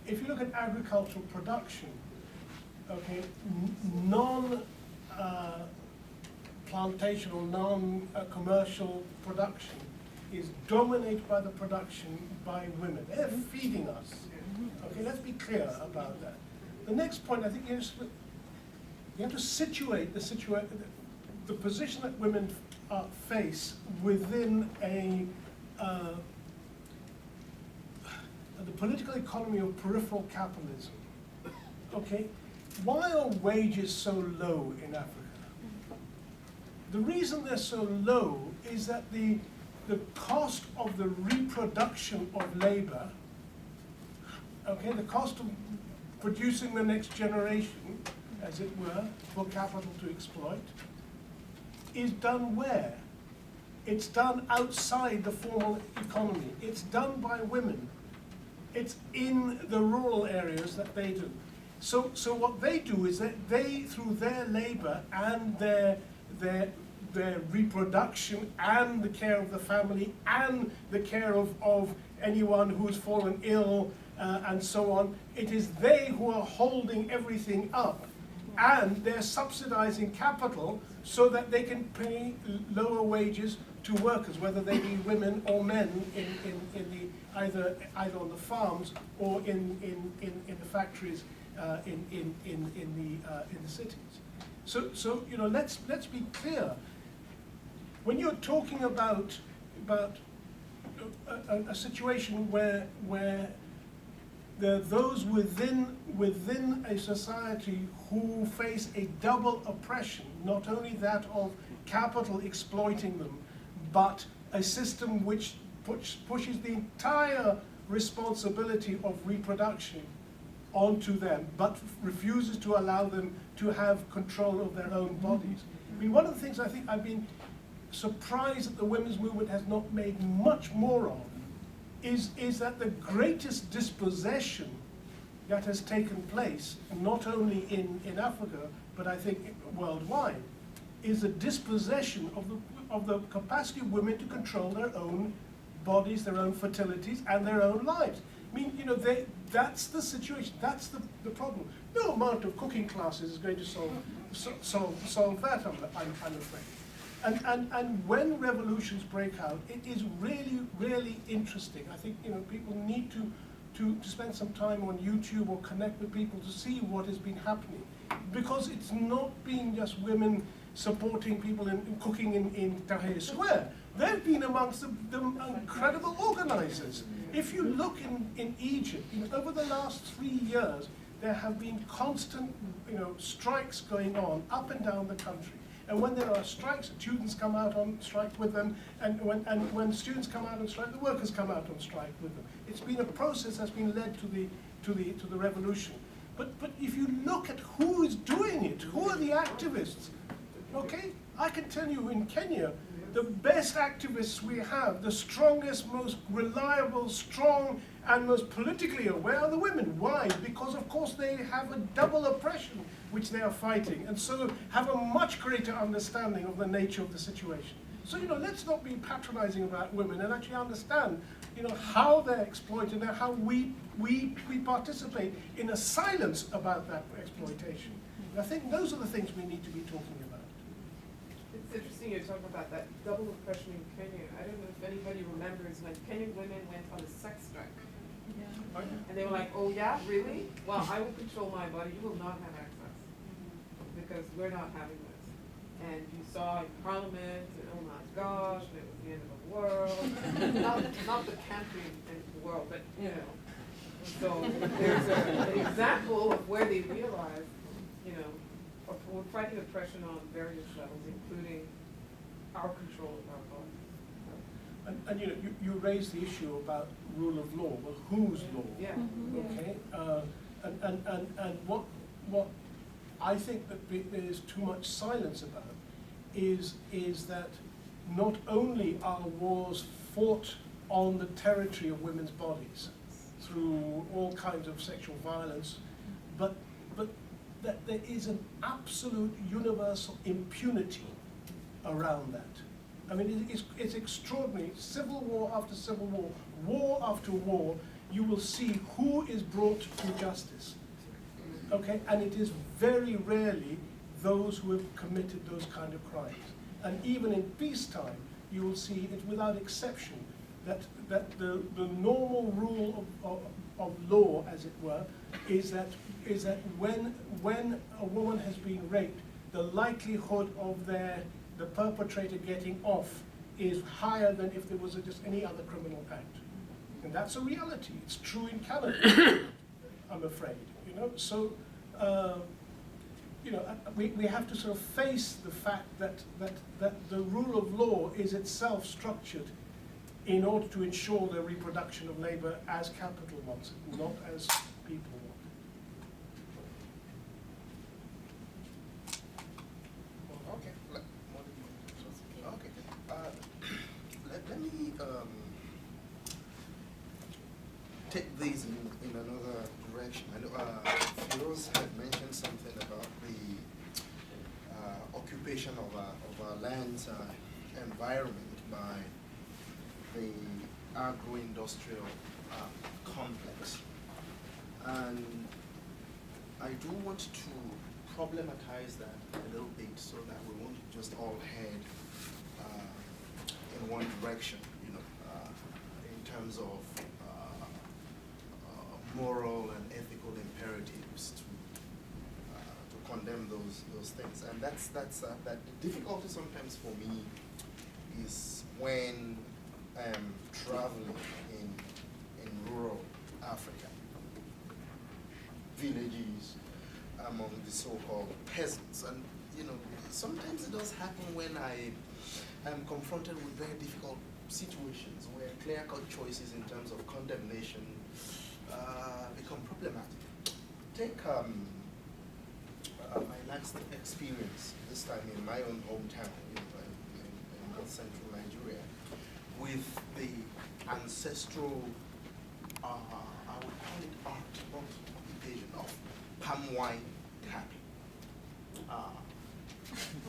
If you look at agricultural production, okay, non-plantation or non-commercial production is dominated by the production by women. They're feeding us. Okay, let's be clear about that. The next point, I think, is you have to situate the position that women face within the political economy of peripheral capitalism. Okay, why are wages so low in Africa? The reason they're so low is that the cost of the reproduction of labor, okay, the cost of producing the next generation, as it were, for capital to exploit, is done where? It's done outside the formal economy. It's done by women. It's in the rural areas that they do. So what they do is that they, through their labor and their reproduction and the care of the family and the care of anyone who's fallen ill and so on, it is they who are holding everything up. and they're subsidizing capital so that they can pay lower wages to workers, whether they be women or men in the either on the farms or in the factories in the cities. So you know, let's be clear. When you're talking about a situation where there are those within a society who face a double oppression, not only that of capital exploiting them, but a system which pushes the entire responsibility of reproduction onto them, but refuses to allow them to have control of their own bodies. I mean, one of the things I think I've been surprised that the women's movement has not made much more of is that the greatest dispossession that has taken place, not only in Africa, but I think worldwide, is the dispossession of the capacity of women to control their own bodies, their own fertilities, and their own lives. I mean, you know, that's the situation, that's the problem. No amount of cooking classes is going to solve that, I'm afraid. And when revolutions break out, it is really, really interesting. I think, you know, people need to spend some time on YouTube or connect with people to see what has been happening. Because it's not been just women supporting people in cooking in Tahrir Square. They've been amongst the incredible organizers. If you look in Egypt, over the last 3 years, there have been constant, you know, strikes going on up and down the country. And when there are strikes, students come out on strike with them, and when students come out on strike, the workers come out on strike with them. It's been a process that's been led to the revolution. But if you look at who is doing it, who are the activists? Okay, I can tell you in Kenya, the best activists we have, the strongest, most reliable, strong, and most politically aware are the women. Why? Because of course they have a double oppression which they are fighting, and so have a much greater understanding of the nature of the situation. So, you know, let's not be patronizing about women and actually understand, you know, how they're exploited and how we participate in a silence about that exploitation. And I think those are the things we need to be talking about. It's interesting you're talking about that double oppression in Kenya. I don't know if anybody remembers when Kenyan women went on a sex strike. Yeah. And they were like, oh yeah, really? Well, I will control my body, you will not have access. Because we're not having this. And you saw in Parliament, and oh my gosh, it was the end of the world. not the country end of the world, but you know. So there's an example of where they realized, you know, we're fighting oppression on various levels, including our control of our bodies. And you know, you raised the issue about rule of law. Well, whose law? Yeah. Okay. And what I think that there is too much silence about is that not only are wars fought on the territory of women's bodies through all kinds of sexual violence, but that there is an absolute universal impunity around that. I mean, it's extraordinary. Civil war after civil war, war after war, you will see who is brought to justice. Okay, and it is very rarely those who have committed those kind of crimes. And even in peacetime, you will see it without exception that the normal rule of law, as it were, is that when a woman has been raped, the likelihood of the perpetrator getting off is higher than if there was just any other criminal act. And that's a reality. It's true in Canada, I'm afraid. You know, so you know, we have to sort of face the fact that the rule of law is itself structured in order to ensure the reproduction of labor as capital wants it, not as people want it. Okay. Okay. Let me take these in another direction. I know Firoze had mentioned something about the occupation of our land's environment by the agro-industrial complex. And I do want to problematize that a little bit so that we won't just all head in one direction, in terms of moral and ethical imperatives to condemn those things. And that the difficulty sometimes for me is when I'm traveling in rural Africa, villages among the so-called peasants. And sometimes it does happen when I am confronted with very difficult situations where clear-cut choices in terms of condemnation become problematic. Take my last experience, this time in my own hometown in north central Nigeria, with the ancestral, I would call it art, not occupation, of palm wine tapping.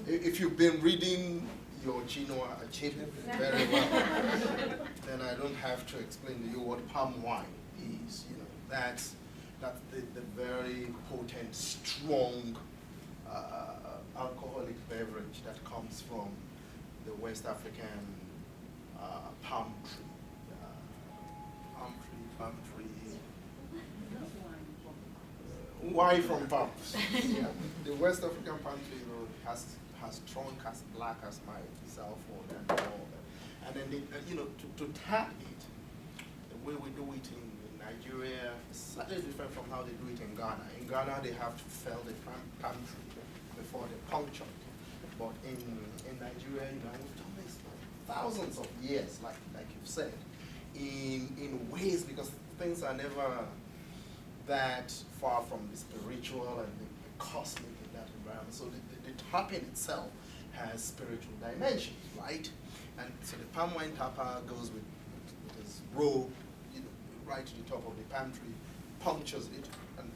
If you've been reading your Chinua Achebe very well, then I don't have to explain to you what palm wine is. That's the very potent, strong alcoholic beverage that comes from the West African palm tree. Palm tree. Wine from palms. Yeah. The West African palm tree has trunk as black as my cell phone and all that. And then to tap it, the way we do it in Nigeria is slightly different from how they do it in Ghana. In Ghana, they have to fell the palm tree before they puncture it. But in Nigeria, we've done this for thousands of years, like you've said, in ways, because things are never that far from the spiritual and the cosmic in that environment. So the tapping itself has spiritual dimensions, right? And so the palm wine tapper goes with his robe, right to the top of the palm tree, punctures it, and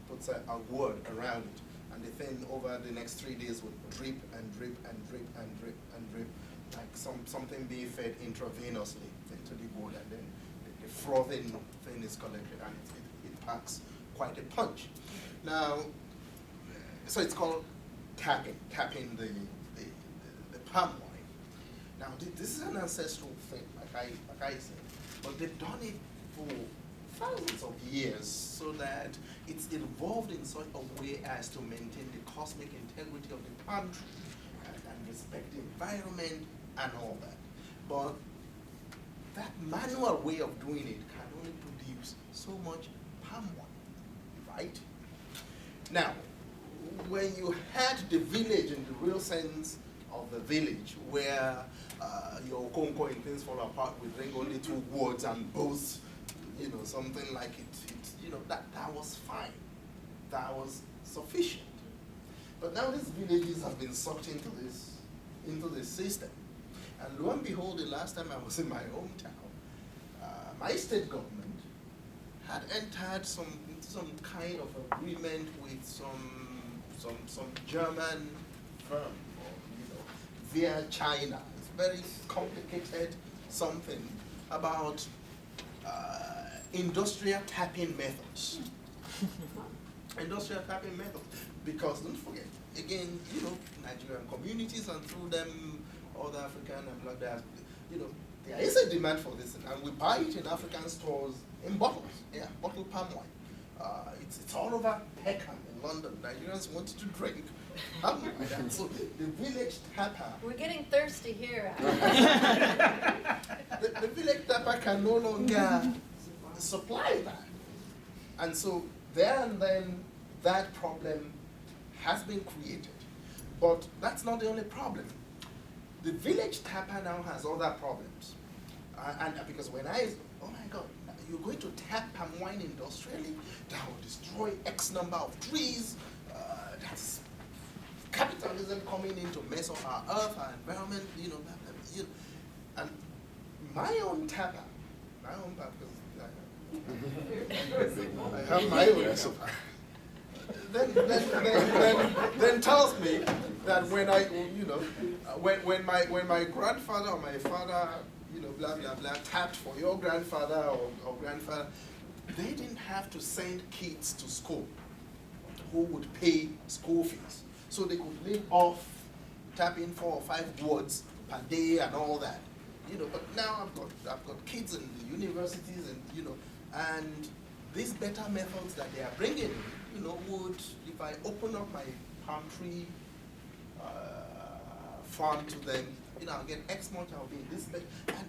puts a word around it. And the thing over the next 3 days would drip and drip and drip and drip and drip, like something being fed intravenously into the wood, and then the frothing thing is collected, and it packs quite a punch. Now, so it's called tapping the palm wine. Now, this is an ancestral thing, like I said, but they've done it for thousands of years so that it's evolved in such a way as to maintain the cosmic integrity of the palm tree and respect the environment and all that. But that manual way of doing it can only produce so much palm wine, right? Now, when you had the village in the real sense of the village, where your Okonko and things fall apart would bring only 2 words and boast, something like it, that was fine. That was sufficient. But now these villages have been sucked into this system. And lo and behold, the last time I was in my hometown, my state government had entered some kind of agreement with some German firm, via China. It's very complicated something about industrial tapping methods. Industrial tapping methods. Because don't forget, again, Nigerian communities and through them other African and black diaspora, there is a demand for this, and we buy it in African stores in bottles. Yeah, bottled palm wine. It's all over Peckham in London. Nigerians wanted to drink palm wine. And so the village tapper. We're getting thirsty here. the village tapper can no longer supply that. And so there and then that problem has been created. But that's not the only problem. The village tapper now has other problems. And because oh my God, you're going to tap palm wine industrially, that will destroy X number of trees. That's capitalism coming in to mess up our earth, our environment, And my own tapper, because I have my own tapper, then tells me that when my grandfather or my father, blah blah blah, tapped for your grandfather or grandfather, they didn't have to send kids to school who would pay school fees. So they could live off tapping 4 or 5 words per day and all that. But now I've got kids in the universities and these better methods that they are bringing, would, if I open up my pantry farm to them, I'll get X much, I'll be this big, and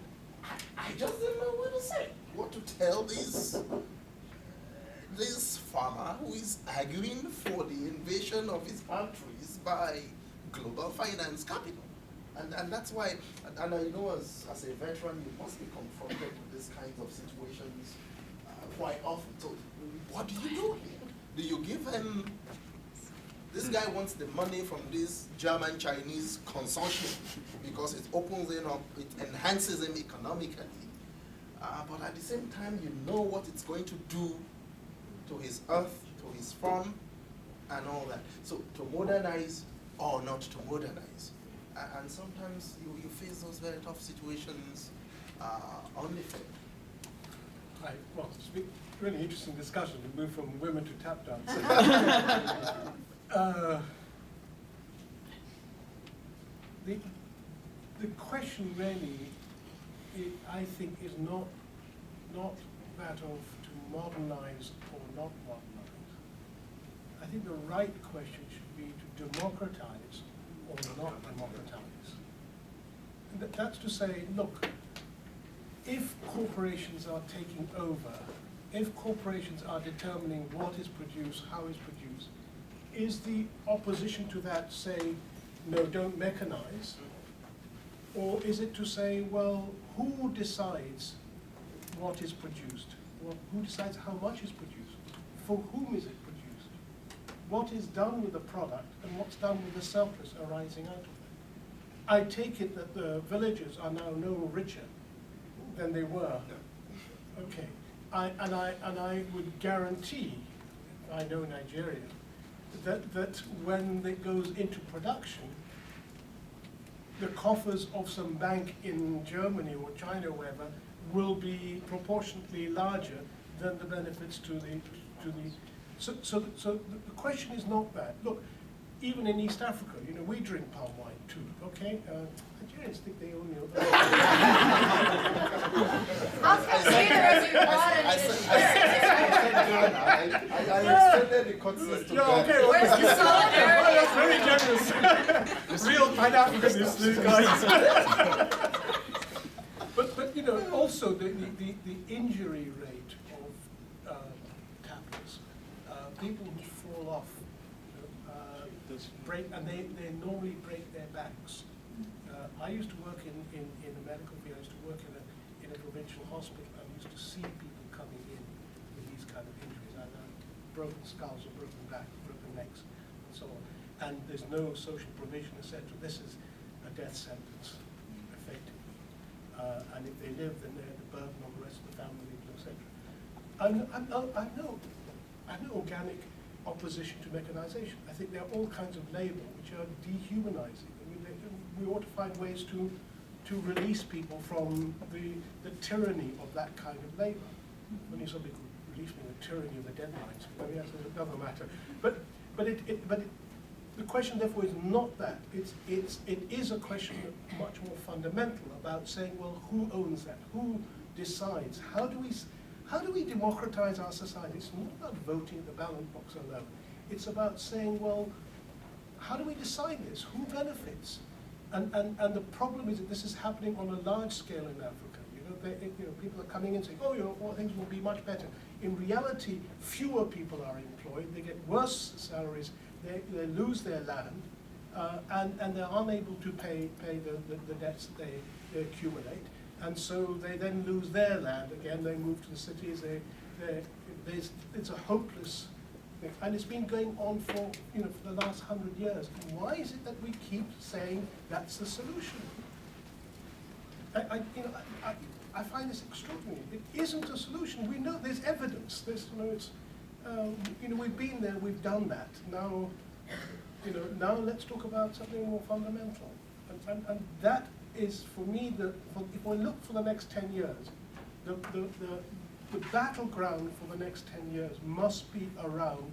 I just don't know what to say, what to tell this farmer who is arguing for the invasion of his pantries by global finance capital. And that's why, and I know as a veteran, you must be confronted with these kinds of situations quite often. So what do you do here? Do you give him, this guy wants the money from this German-Chinese consortium because it opens him up, it enhances him economically. But at the same time, you know what it's going to do to his earth, to his farm, and all that. So to modernize or not to modernize. And sometimes you face those very tough situations on the field. Right. Well, it's been a really interesting discussion. We moved from women to tap dancing. The question really, I think, is not that of to modernize or not modernize. I think the right question should be to democratize or not democratize. And that's to say, look, if corporations are taking over, if corporations are determining what is produced, how it's produced, is the opposition to that say, no, don't mechanize? Or is it to say, well, who decides what is produced? Well, who decides how much is produced? For whom is it produced? What is done with the product and what's done with the surplus arising out of it? I take it that the villagers are now no richer than they were. No. Okay. And I would guarantee, I know Nigeria, that when it goes into production, the coffers of some bank in Germany or China or wherever will be proportionately larger than the benefits to the. So the question is not that. Look, even in East Africa, we drink palm wine too. Okay, Nigerians think they only. I'll consider if you want it. I extended the consensus to No, okay, Where's the solidarity? That's very generous. Real Pan-Africanists, these guys. But also the injury rate of tappers, people who fall off, break, and they normally break their backs. I used to work in the medical field. I used to work in a provincial hospital. I used to see people coming in with these kind of injuries, and broken skulls or broken back, broken necks, and so on. And there's no social provision, etc. This is a death sentence, effectively. And if they live, then they're the burden on the rest of the family, etc. I'm no organic opposition to mechanization. I think there are all kinds of labor which are dehumanizing. I mean, we ought to find ways to release people from the tyranny of that kind of labor. When somebody could release me from the tyranny of the deadlines, maybe that's another matter. But the question, therefore, is not that. It is a question much more fundamental about saying, well, who owns that? Who decides? How do we democratize our society? It's not about voting at the ballot box alone. It's about saying, well, how do we decide this? Who benefits? And the problem is that this is happening on a large scale in Africa. People are coming in saying, oh, things will be much better. In reality, fewer people are employed. They get worse salaries. They lose their land, and they're unable to pay the debts that they accumulate. And so they then lose their land again. They move to the cities. It's a hopeless thing, and it's been going on for the last 100 years. And why is it that we keep saying that's the solution? I find this extraordinary. It isn't a solution. We know there's evidence. We've been there. We've done that. Now, now let's talk about something more fundamental, and that is, for me, if we look for the next 10 years, the battleground for the next 10 years must be around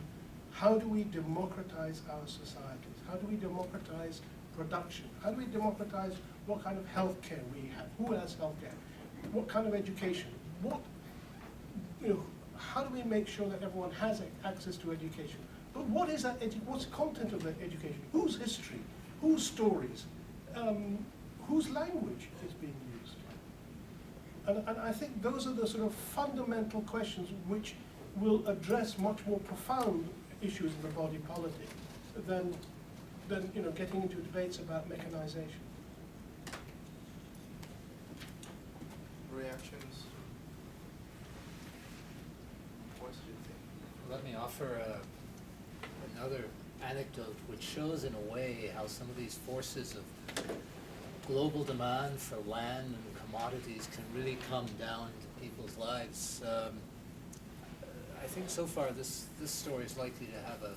How do we democratize our societies? How do we democratize production? How do we democratize what kind of healthcare we have? Who has healthcare? What kind of education? What, how do we make sure that everyone has access to education? But what is that? What's the content of that education? Whose history? Whose stories? Whose language is being used? And I think those are the sort of fundamental questions which will address much more profound issues in the body politic than getting into debates about mechanization. Reactions? What do you think? Let me offer another anecdote which shows in a way how some of these forces of global demand for land and commodities can really come down to people's lives. I think so far this story is likely to have a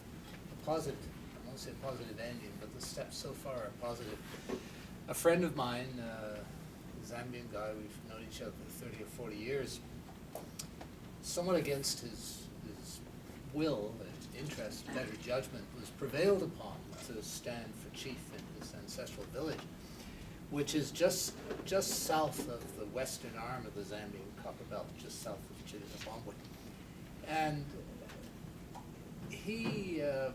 positive, I won't say positive ending, but the steps so far are positive. A friend of mine, a Zambian guy, we've known each other for 30 or 40 years, somewhat against his will, interest, better judgment, was prevailed upon to stand for chief in his ancestral village, which is just south of the western arm of the Zambian copper belt, just south of Chittagong. And he's a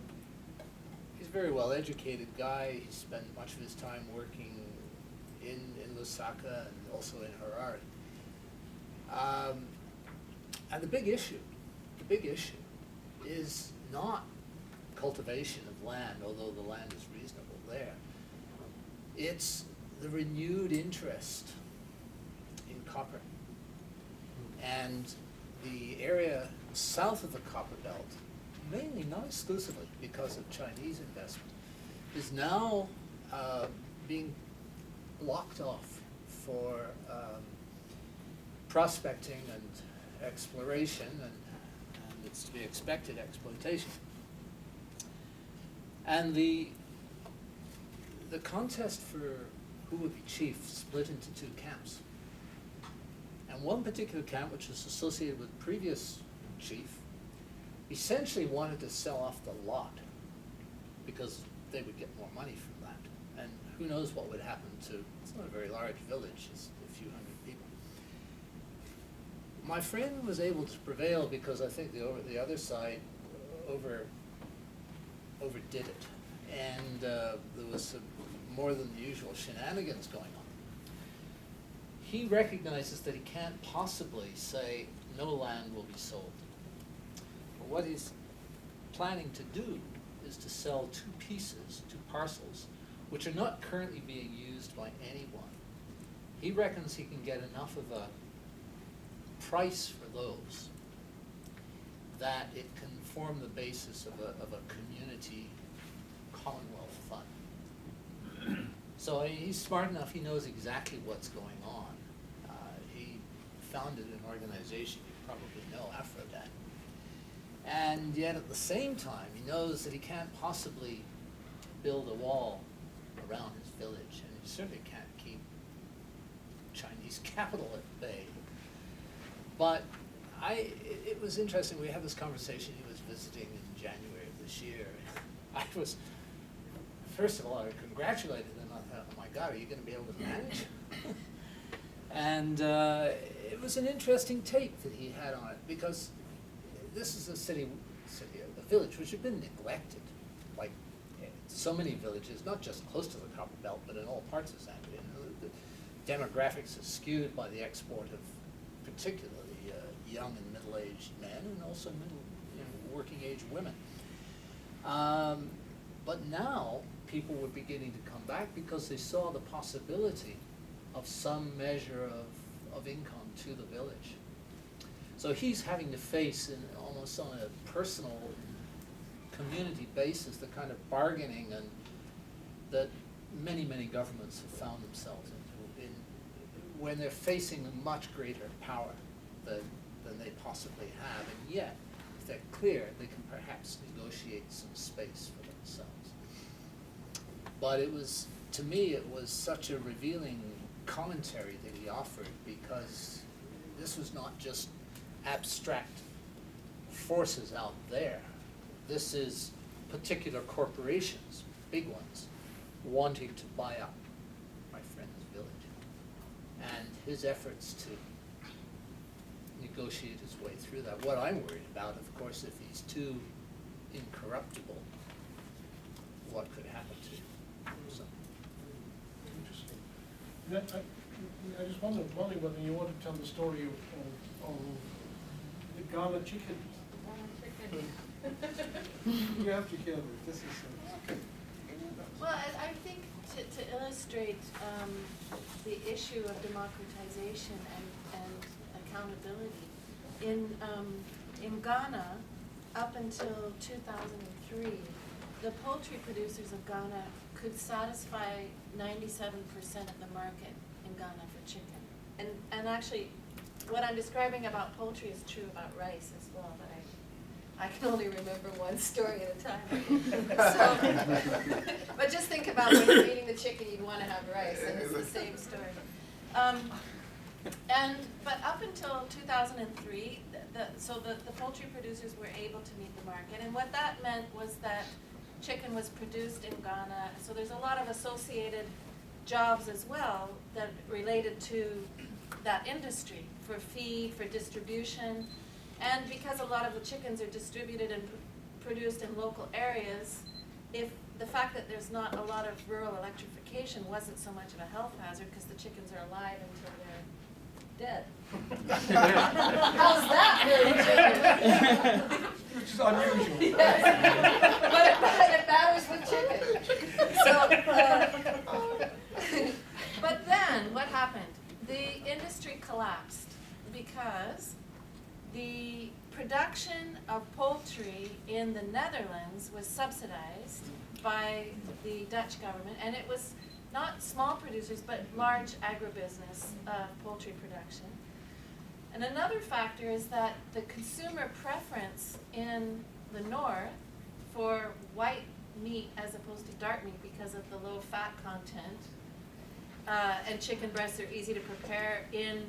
very well educated guy. He spent much of his time working in Lusaka and also in Harare. And the big issue is not cultivation of land, although the land is reasonable there. It's the renewed interest in copper. And the area south of the copper belt, mainly, not exclusively because of Chinese investment, is now being blocked off for prospecting and exploration, and it's to be expected exploitation. And the contest for who would be chief split into two camps. And one particular camp, which was associated with previous chief, essentially wanted to sell off the lot because they would get more money from that. And who knows what would happen to, it's not a very large village, it's a few hundred people. My friend was able to prevail because I think the other side overdid it. And there was some more than the usual shenanigans going on. He recognizes that he can't possibly say no land will be sold. But what he's planning to do is to sell two parcels, which are not currently being used by anyone. He reckons he can get enough of a price for those that it can form the basis of a community commonwealth fund. So he's smart enough, he knows exactly what's going on. He founded an organization you probably know, Aphrodite. And yet at the same time, he knows that he can't possibly build a wall around his village, and he certainly can't keep Chinese capital at bay. But it was interesting, we had this conversation, he was visiting in January of this year. I was, first of all, I congratulated him. I thought, oh my God, are you going to be able to manage? And it was an interesting take that he had on it, because this is a village which had been neglected, like so many villages, not just close to the copper belt, but in all parts of Zambia. The demographics are skewed by the export of particularly young and middle-aged men, and also working-age women. But now people were beginning to come back because they saw the possibility of some measure of income to the village. So he's having to face, almost on a personal community basis, the kind of bargaining and that many, many governments have found themselves into when they're facing a much greater power than they possibly have, and yet, if they're clear, they can perhaps negotiate some space for themselves. But it was, to me, it was such a revealing commentary that he offered, because this was not just abstract forces out there. This is particular corporations, big ones, wanting to buy up my friend's village. And his efforts to negotiate his way through that. What I'm worried about, of course, if he's too incorruptible, what could happen to him? So, Interesting. I just wondered whether you want to tell the story of the Ghana chicken. You have to hear this. This is Well, I think to illustrate the issue of democratization and accountability, in Ghana, up until 2003, the poultry producers of Ghana could satisfy 97% of the market in Ghana for chicken. And actually, what I'm describing about poultry is true about rice as well, but I can only remember one story at a time. So, but just think about when you're eating the chicken, you'd want to have rice, and it's the same story. But up until 2003, the poultry producers were able to meet the market, and what that meant was that chicken was produced in Ghana, so there's a lot of associated jobs as well that related to that industry, for feed, for distribution, and because a lot of the chickens are distributed and produced in local areas, if the fact that there's not a lot of rural electrification wasn't so much of a health hazard because the chickens are alive until they're dead. How's that for a chicken? which is unusual. Yes. But it matters with chicken. But then what happened? The industry collapsed because the production of poultry in the Netherlands was subsidized by the Dutch government, and it was not small producers, but large agribusiness poultry production. And another factor is that the consumer preference in the north for white meat as opposed to dark meat because of the low fat content, and chicken breasts are easy to prepare in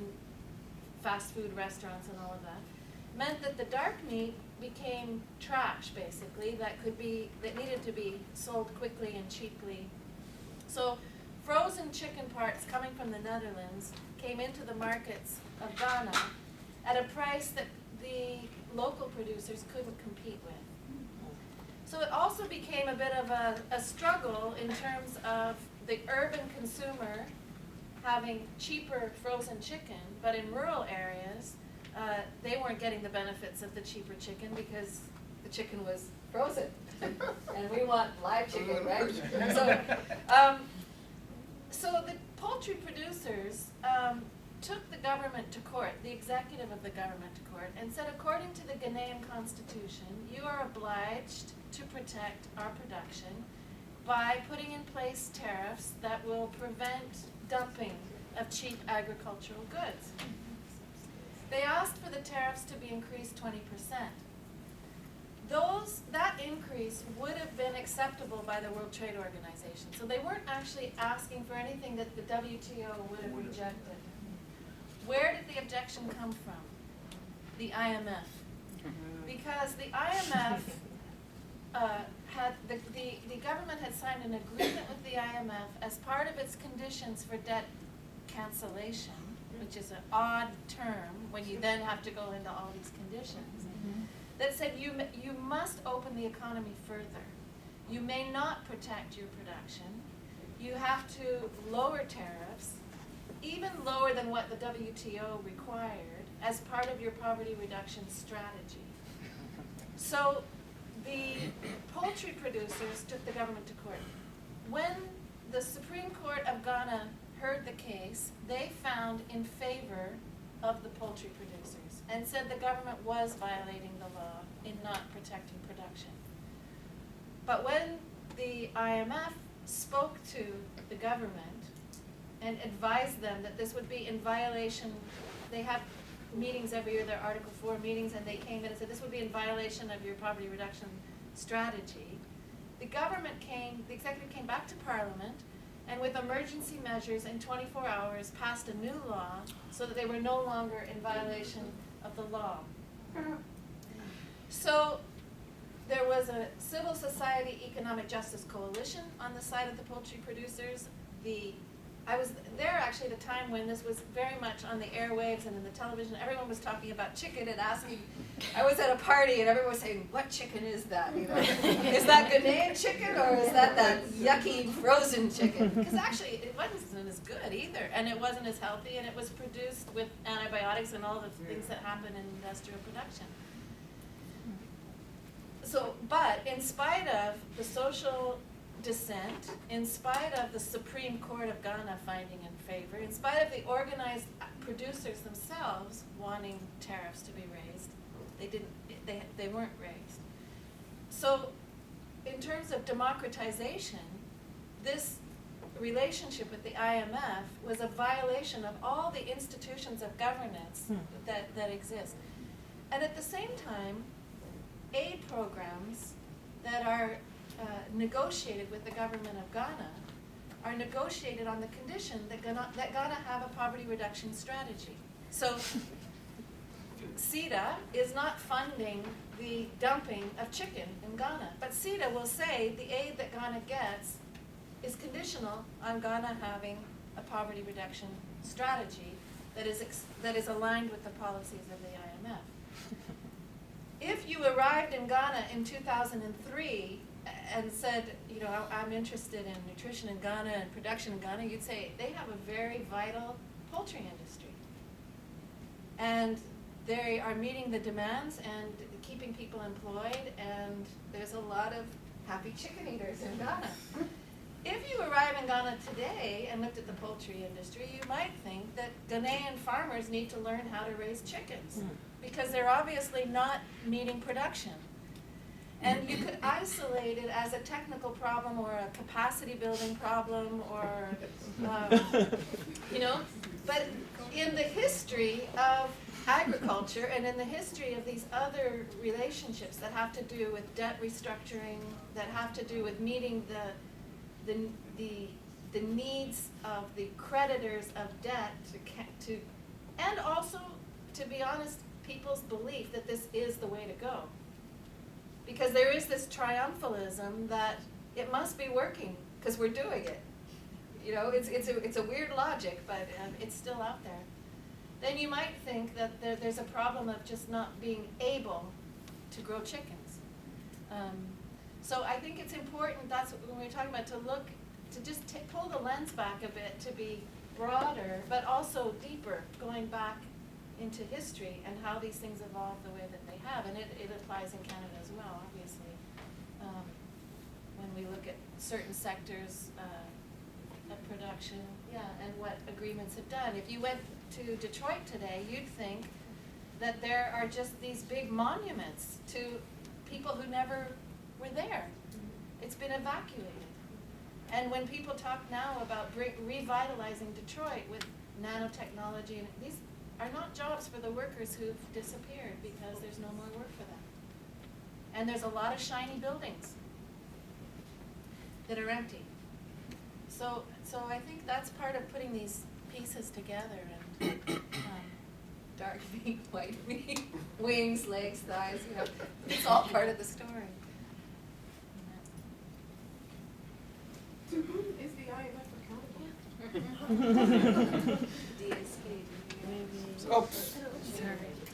fast food restaurants and all of that, meant that the dark meat became trash, basically, that needed to be sold quickly and cheaply. So frozen chicken parts coming from the Netherlands came into the markets of Ghana at a price that the local producers couldn't compete with. So it also became a bit of a struggle in terms of the urban consumer having cheaper frozen chicken, but in rural areas, they weren't getting the benefits of the cheaper chicken because the chicken was frozen. And we want live chicken, right? So the poultry producers took the government to court, the executive of the government to court, and said, according to the Ghanaian constitution, you are obliged to protect our production by putting in place tariffs that will prevent dumping of cheap agricultural goods. They asked for the tariffs to be increased 20%. That increase would have been acceptable by the World Trade Organization. So they weren't actually asking for anything that the WTO would have rejected. Where did the objection come from? The IMF. Because the IMF the government had signed an agreement with the IMF as part of its conditions for debt cancellation, which is an odd term when you then have to go into all these conditions, that said you must open the economy further. You may not protect your production. You have to lower tariffs, even lower than what the WTO required, as part of your poverty reduction strategy. So the poultry producers took the government to court. When the Supreme Court of Ghana heard the case, they found in favor of the poultry producers and said the government was violating the law in not protecting production. But when the IMF spoke to the government and advised them that this would be in violation, they have meetings every year, they're Article 4 meetings, and they came in and said this would be in violation of your poverty reduction strategy. The executive came back to Parliament, and with emergency measures in 24 hours passed a new law so that they were no longer in violation of the law. So there was a civil society economic justice coalition on the side of the poultry producers. I was there actually at a time when this was very much on the airwaves and in the television. Everyone was talking about chicken and asking. I was at a party and everyone was saying, "What chicken is that? You know, is that Ghanaian chicken or is that yucky frozen chicken?" Because actually it wasn't as good either, and it wasn't as healthy, and it was produced with antibiotics and all the things that happen in industrial production. So, but in spite of the social dissent, in spite of the Supreme Court of Ghana finding in favor, in spite of the organized producers themselves wanting tariffs to be raised, they weren't raised. So, in terms of democratization, this relationship with the IMF was a violation of all the institutions of governance that exist. And at the same time, aid programs that are negotiated with the government of Ghana are negotiated on the condition that Ghana have a poverty reduction strategy. So CETA is not funding the dumping of chicken in Ghana, but CETA will say the aid that Ghana gets is conditional on Ghana having a poverty reduction strategy that is aligned with the policies of the IMF. If you arrived in Ghana in 2003 and said, you know, I'm interested in nutrition in Ghana and production in Ghana, you'd say they have a very vital poultry industry. And they are meeting the demands and keeping people employed, and there's a lot of happy chicken eaters in Ghana. If you arrive in Ghana today and looked at the poultry industry, you might think that Ghanaian farmers need to learn how to raise chickens because they're obviously not meeting production. And you could isolate it as a technical problem or a capacity building problem or, you know, but in the history of agriculture and in the history of these other relationships that have to do with debt restructuring, that have to do with meeting the needs of the creditors of debt to and also, to be honest, people's belief that this is the way to go. Because there is this triumphalism that it must be working because we're doing it. You know, it's a weird logic, but it's still out there. Then you might think that there's a problem of just not being able to grow chickens. So I think it's important, that's what, when we're talking about, to look, to just pull the lens back a bit, to be broader, but also deeper, going back into history and how these things evolve the way that they have. And it applies in Canada as well, obviously. When we look at certain sectors of production, and what agreements have done. If you went to Detroit today, you'd think that there are just these big monuments to people who never were there. It's been evacuated. And when people talk now about revitalizing Detroit with nanotechnology, and these are not jobs for the workers who've disappeared because there's no more work for them. And there's a lot of shiny buildings that are empty. So I think that's part of putting these pieces together, and dark feet, white feet, wings, legs, thighs, you know, it's all part of the story. To whom is the IMF accountable? Oh,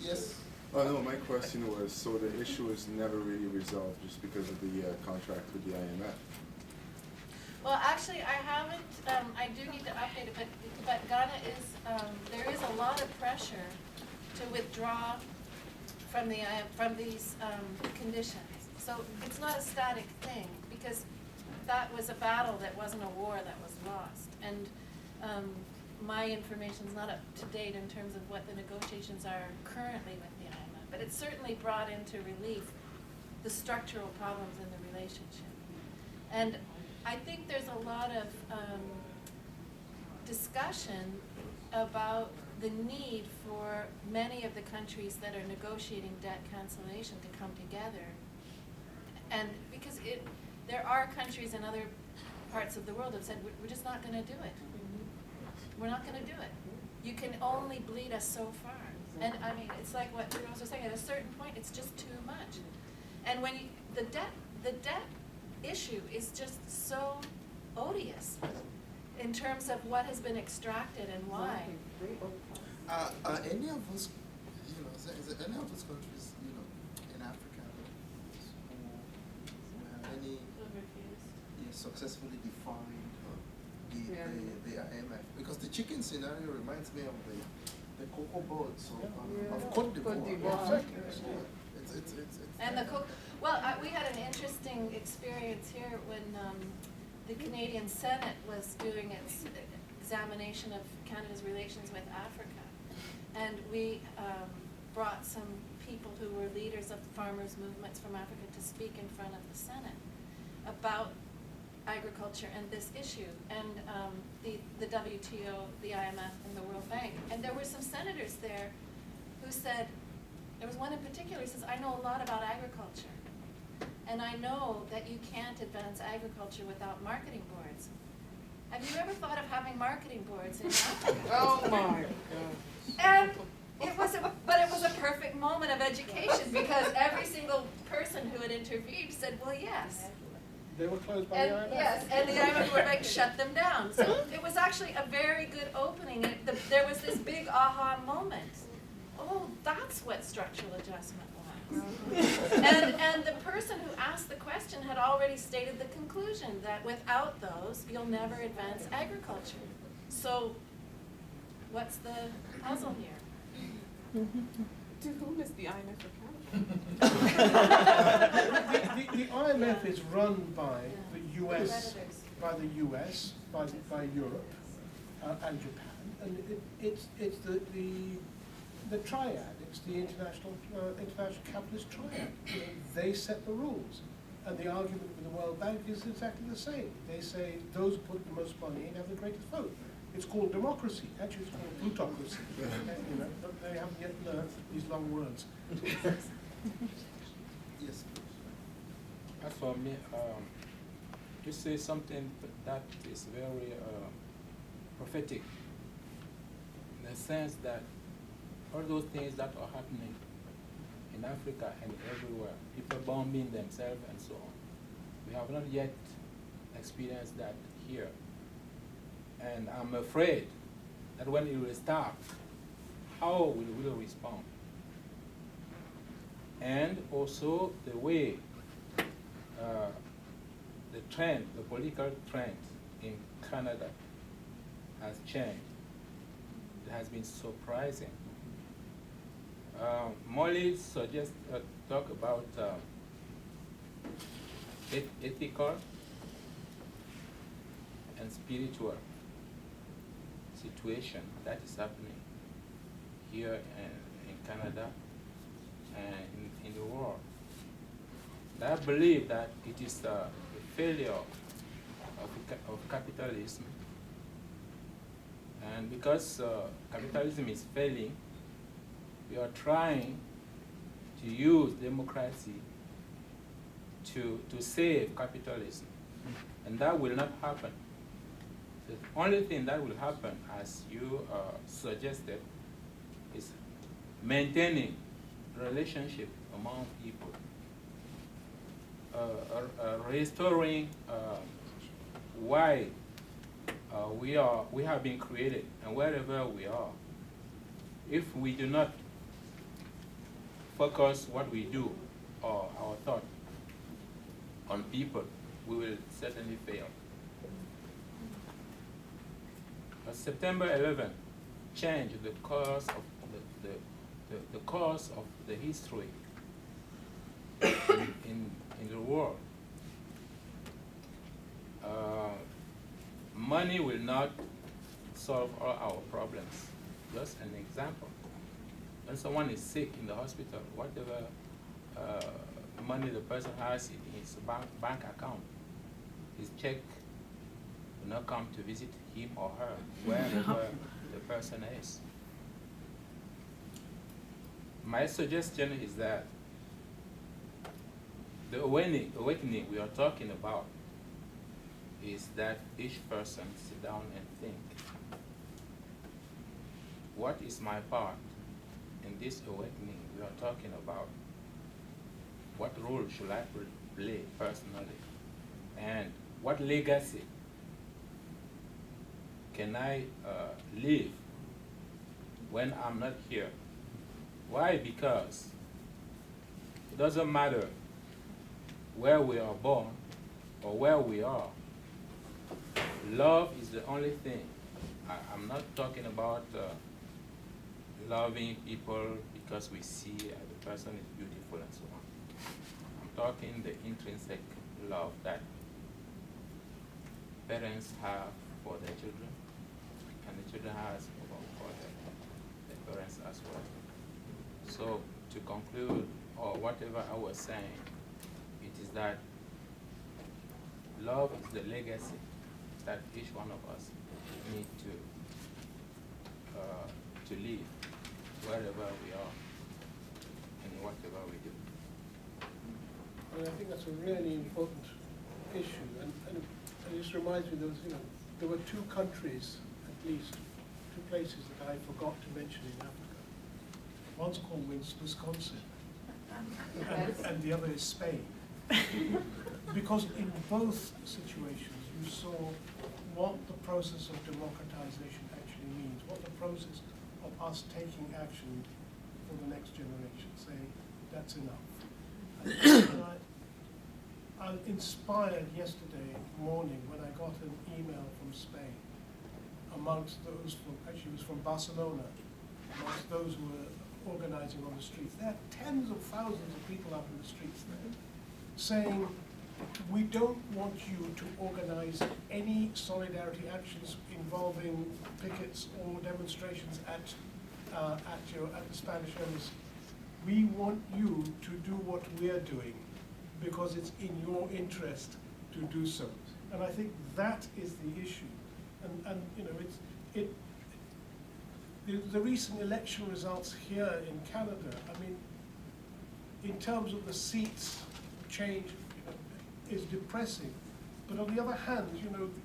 yes. Oh no, my question was, so the issue is never really resolved just because of the contract with the IMF? Well, actually, I haven't, I do need to update it, but Ghana is, there is a lot of pressure to withdraw from these conditions. So it's not a static thing, because that was a battle that wasn't a war that was lost. And my information's not up to date in terms of what the negotiations are currently with the IMF, but it certainly brought into relief the structural problems in the relationship. And I think there's a lot of discussion about the need for many of the countries that are negotiating debt cancellation to come together. And because there are countries in other parts of the world that have said, we're just not going to do it. We're not going to do it. You can only bleed us so far. And I mean, it's like what Firoze was saying, at a certain point, it's just too much. And when debt issue is just so odious in terms of what has been extracted and why. Any of us, is there any of those countries, in Africa who have any successfully defined the IMF? Because the chicken scenario reminds me of the cocoa boards of Cote d'Ivoire. And the we had an interesting experience here when the Canadian Senate was doing its examination of Canada's relations with Africa. And we brought some people who were leaders of farmers' movements from Africa to speak in front of the Senate about agriculture and this issue, and the WTO, the IMF, and the World Bank. And there were some senators there who said, there was one in particular who says, I know a lot about agriculture, and I know that you can't advance agriculture without marketing boards. Have you ever thought of having marketing boards in Africa? Oh my God. And it was a perfect moment of education, because every single person who had intervened said, well, yes. They were closed by the IMF. Yes, and the IMF would like shut them down. So it was actually a very good opening. There was this big aha moment. Oh, that's what structural adjustment was. And the person who asked the question had already stated the conclusion that without those, you'll never advance agriculture. So what's the puzzle here? To whom is the IMF accountable? The IMF is run by the US, Predators. by Europe, and Japan, and it's the triad. It's the international capitalist triad. They set the rules, and the argument with the World Bank is exactly the same. They say those who put the most money in have the greatest vote. It's called democracy. Actually, it's called plutocracy. But they haven't yet learned these long words. Yes. As for me, you say something that is very prophetic, in the sense that all those things that are happening in Africa and everywhere, people bombing themselves and so on, we have not yet experienced that here. And I'm afraid that when it will start, how will we respond? And also the way the political trend in Canada has changed. It has been surprising. Molly suggests talk about ethical and spiritual situation that is happening here in Canada and in the world. And I believe that it is a failure of capitalism, and because capitalism is failing, we are trying to use democracy to save capitalism, and that will not happen. The only thing that will happen, as you suggested, is maintaining relationship among people, restoring why we have been created, and wherever we are. If we do not focus what we do or our thought on people, we will certainly fail. September 11 changed the course of the course of the history in the world. Money will not solve all our problems. Just an example. When someone is sick in the hospital, whatever money the person has in his bank account, his check will not come to visit him or her, wherever the person is. My suggestion is that the awakening we are talking about is that each person sit down and think, what is my part in this awakening we are talking about? What role should I play personally? And what legacy can I leave when I'm not here? Why? Because it doesn't matter where we are born or where we are. Love is the only thing. I'm not talking about loving people because we see the person is beautiful and so on. I'm talking the intrinsic love that parents have for their children, and the children have for their parents as well. So to conclude, or whatever I was saying, it is that love is the legacy that each one of us need to live wherever we are and whatever we do. And I think that's a really important issue, and it just reminds me there were two countries, at least, two places that I forgot to mention in Africa. One's called Wisconsin, and the other is Spain. Because in both situations you saw what the process of democratization actually means, what the process of us taking action for the next generation, saying that's enough. And I'm inspired yesterday morning when I got an email from Spain, amongst those from, actually it was from Barcelona, amongst those who were organizing on the streets. There are tens of thousands of people out in the streets there, saying, we don't want you to organize any solidarity actions involving pickets or demonstrations at the Spanish embassy. We want you to do what we're doing because it's in your interest to do so. And I think that is the issue. And the recent election results here in Canada, I mean, in terms of the seats change, is depressing. But on the other hand,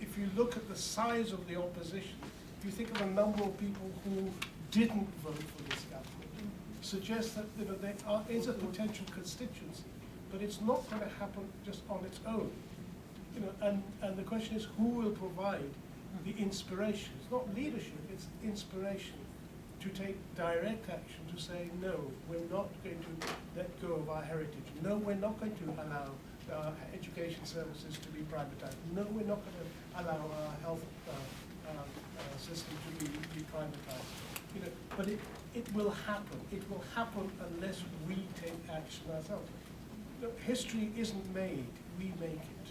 if you look at the size of the opposition, if you think of the number of people who didn't vote for this government, suggests that there is a potential constituency, but it's not going to happen just on its own. And the question is, who will provide the inspiration? It's not leadership, it's inspiration to take direct action to say, no, we're not going to let go of our heritage. No, we're not going to allow education services to be privatized. No, we're not going to allow our health system to be privatized. But it will happen. It will happen unless we take action ourselves. History isn't made, we make it.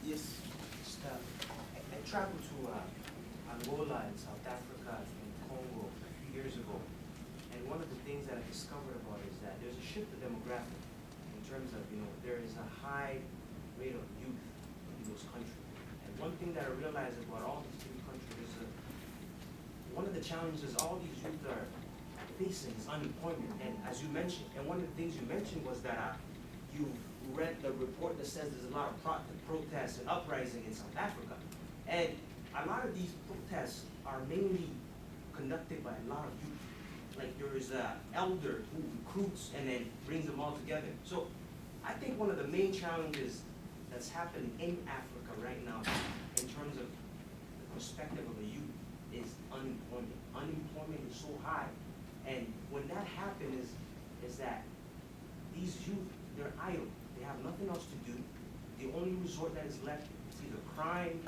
Yes. I traveled to Angola and South Africa and Congo a few years ago. And one of the things that I discovered about it is that there's a shift of demographic in terms of, there is a high rate of youth in those countries. And one thing that I realized about all these different countries is one of the challenges all these youth are facing is unemployment. And as you mentioned, and one of the things you mentioned was that you read the report that says there's a lot of protests and uprising in South Africa. And a lot of these protests are mainly conducted by a lot of youth. Like there is an elder who recruits and then brings them all together. So I think one of the main challenges that's happening in Africa right now in terms of the perspective of the youth is unemployment. Unemployment is so high. And when that happens is that these youth, they're idle. They have nothing else to do. The only resort that is left is either crime,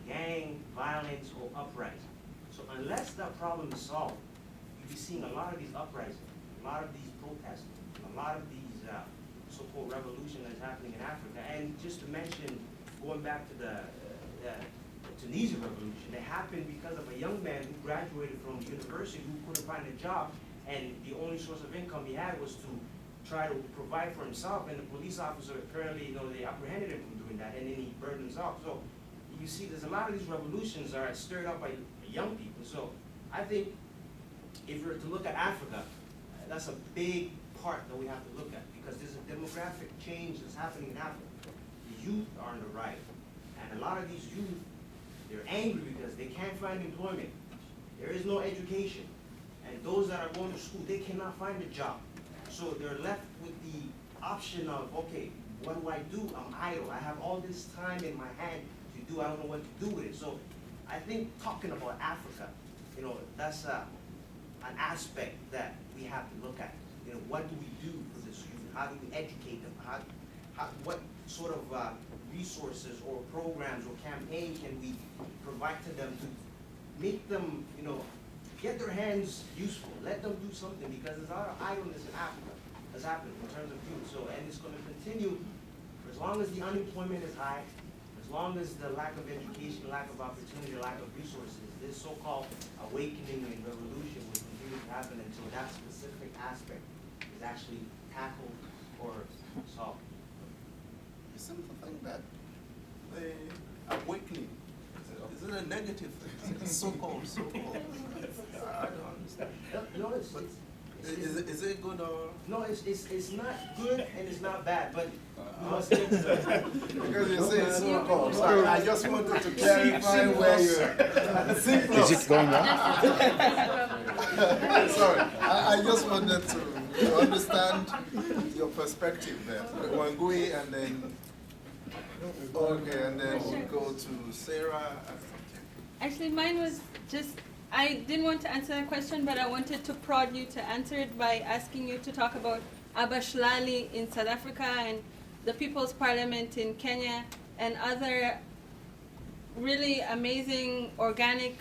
gang, violence, or uprising. So unless that problem is solved, you'll be seeing a lot of these uprisings, a lot of these protests, a lot of these so-called revolution that's happening in Africa. And just to mention, going back to the Tunisian revolution, it happened because of a young man who graduated from the university who couldn't find a job, and the only source of income he had was to try to provide for himself, and the police officer apparently, they apprehended him from doing that, and then he burned himself. So you see, there's a lot of these revolutions are stirred up by young people. So I think if we're to look at Africa, that's a big part that we have to look at, because there's a demographic change that's happening in Africa. The youth are on the rise, and a lot of these youth, they're angry because they can't find employment. There is no education, and those that are going to school, they cannot find a job. So they're left with the option of, okay, what do I do? I'm idle. I have all this time in my hand to do. I don't know what to do with it. So I think talking about Africa, you know, that's an aspect that we have to look at. You know, what do we do for this youth? How do we educate them? What sort of resources or programs or campaigns can we provide to them to make them, you know, get their hands useful, let them do something, because there's a lot of idleness in Africa that's happening in terms of youth. So, and it's going to continue for as long as the unemployment is high, as long as the lack of education, lack of opportunity, lack of resources, this so-called awakening and revolution will continue to happen until that specific aspect is actually tackled or solved. You seem to think that the awakening, is it a negative thing? So-called. I don't understand. No, Is it good or? No, it's not good and it's not bad, but you must because you say it's so-called, so I just wanted to clarify where you're. Is it going on? Sorry, I just wanted to understand your perspective there. Wangui and then, okay, and then we'll go to Sarah. Actually, mine was just, I didn't want to answer that question, but I wanted to prod you to answer it by asking you to talk about Abashlali in South Africa and the People's Parliament in Kenya and other really amazing organic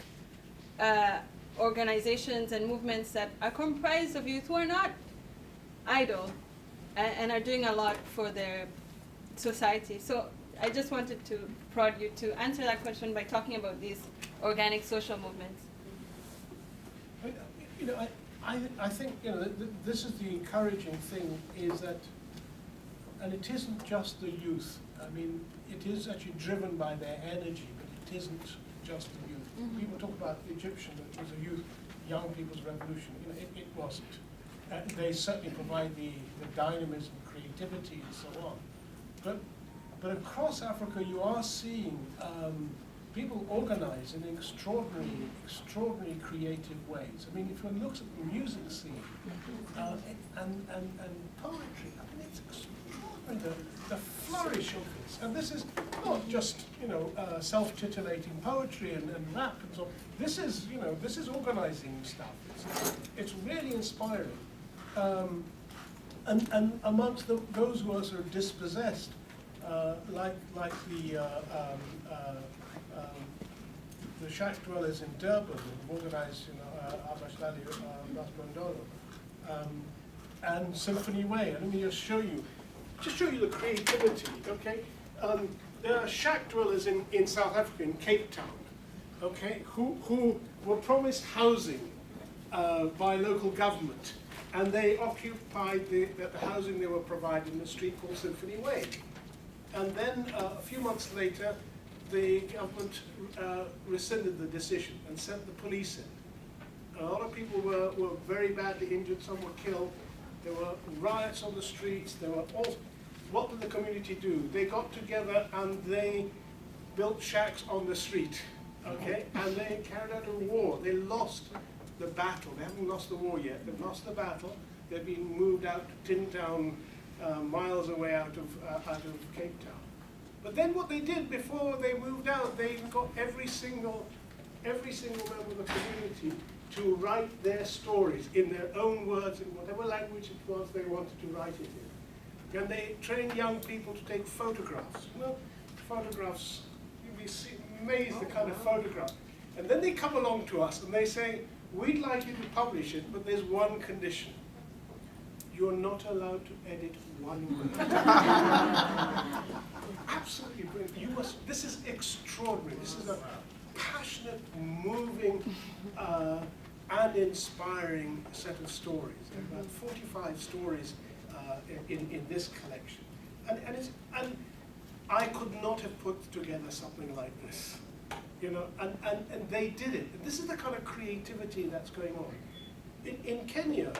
organizations and movements that are comprised of youth who are not idle and are doing a lot for their society. So I just wanted to prod you to answer that question by talking about these organic social movements. You know, I think, you know, this is the encouraging thing, is that, and it isn't just the youth. I mean, it is actually driven by their energy, but it isn't just the youth. Mm-hmm. People talk about Egyptian, it was a youth, young people's revolution. You know, it wasn't. They certainly provide the dynamism, creativity, and so on. But across Africa, you are seeing people organize in extraordinary creative ways. I mean, if one looks at the music scene and poetry, I mean, it's extraordinary, the flourish of this. And this is not just, you know, self-titillating poetry and rap and so on. This is, you know, this is organizing stuff. It's really inspiring. And amongst those who are sort of dispossessed, like the shack dwellers in Durban, organized, you know, Abashlali, Rasbondolo, and Symphony Way. And let me just show you the creativity. Okay, there are shack dwellers in South Africa, in Cape Town, okay, who were promised housing by local government, and they occupied the housing they were provided in a street called Symphony Way. And then a few months later, the government rescinded the decision and sent the police in. A lot of people were very badly injured, some were killed. There were riots on the streets. There were all. What did the community do? They got together and they built shacks on the street, okay? And they carried out a war. They lost the battle. They haven't lost the war yet. They've lost the battle. They've been moved out to Tin Town, miles away out of Cape Town. But then what they did before they moved out, they got every single member of the community to write their stories in their own words, in whatever language it was they wanted to write it in. And they trained young people to take photographs. You know, photographs, you'd be amazed the kind of photograph. And then they come along to us and they say, we'd like you to publish it, but there's one condition. You're not allowed to edit one word. Absolutely brilliant. You must. This is extraordinary. This is a passionate, moving, and inspiring set of stories. There are about 45 stories in this collection, and I could not have put together something like this, you know. And they did it. And this is the kind of creativity that's going on in Kenya.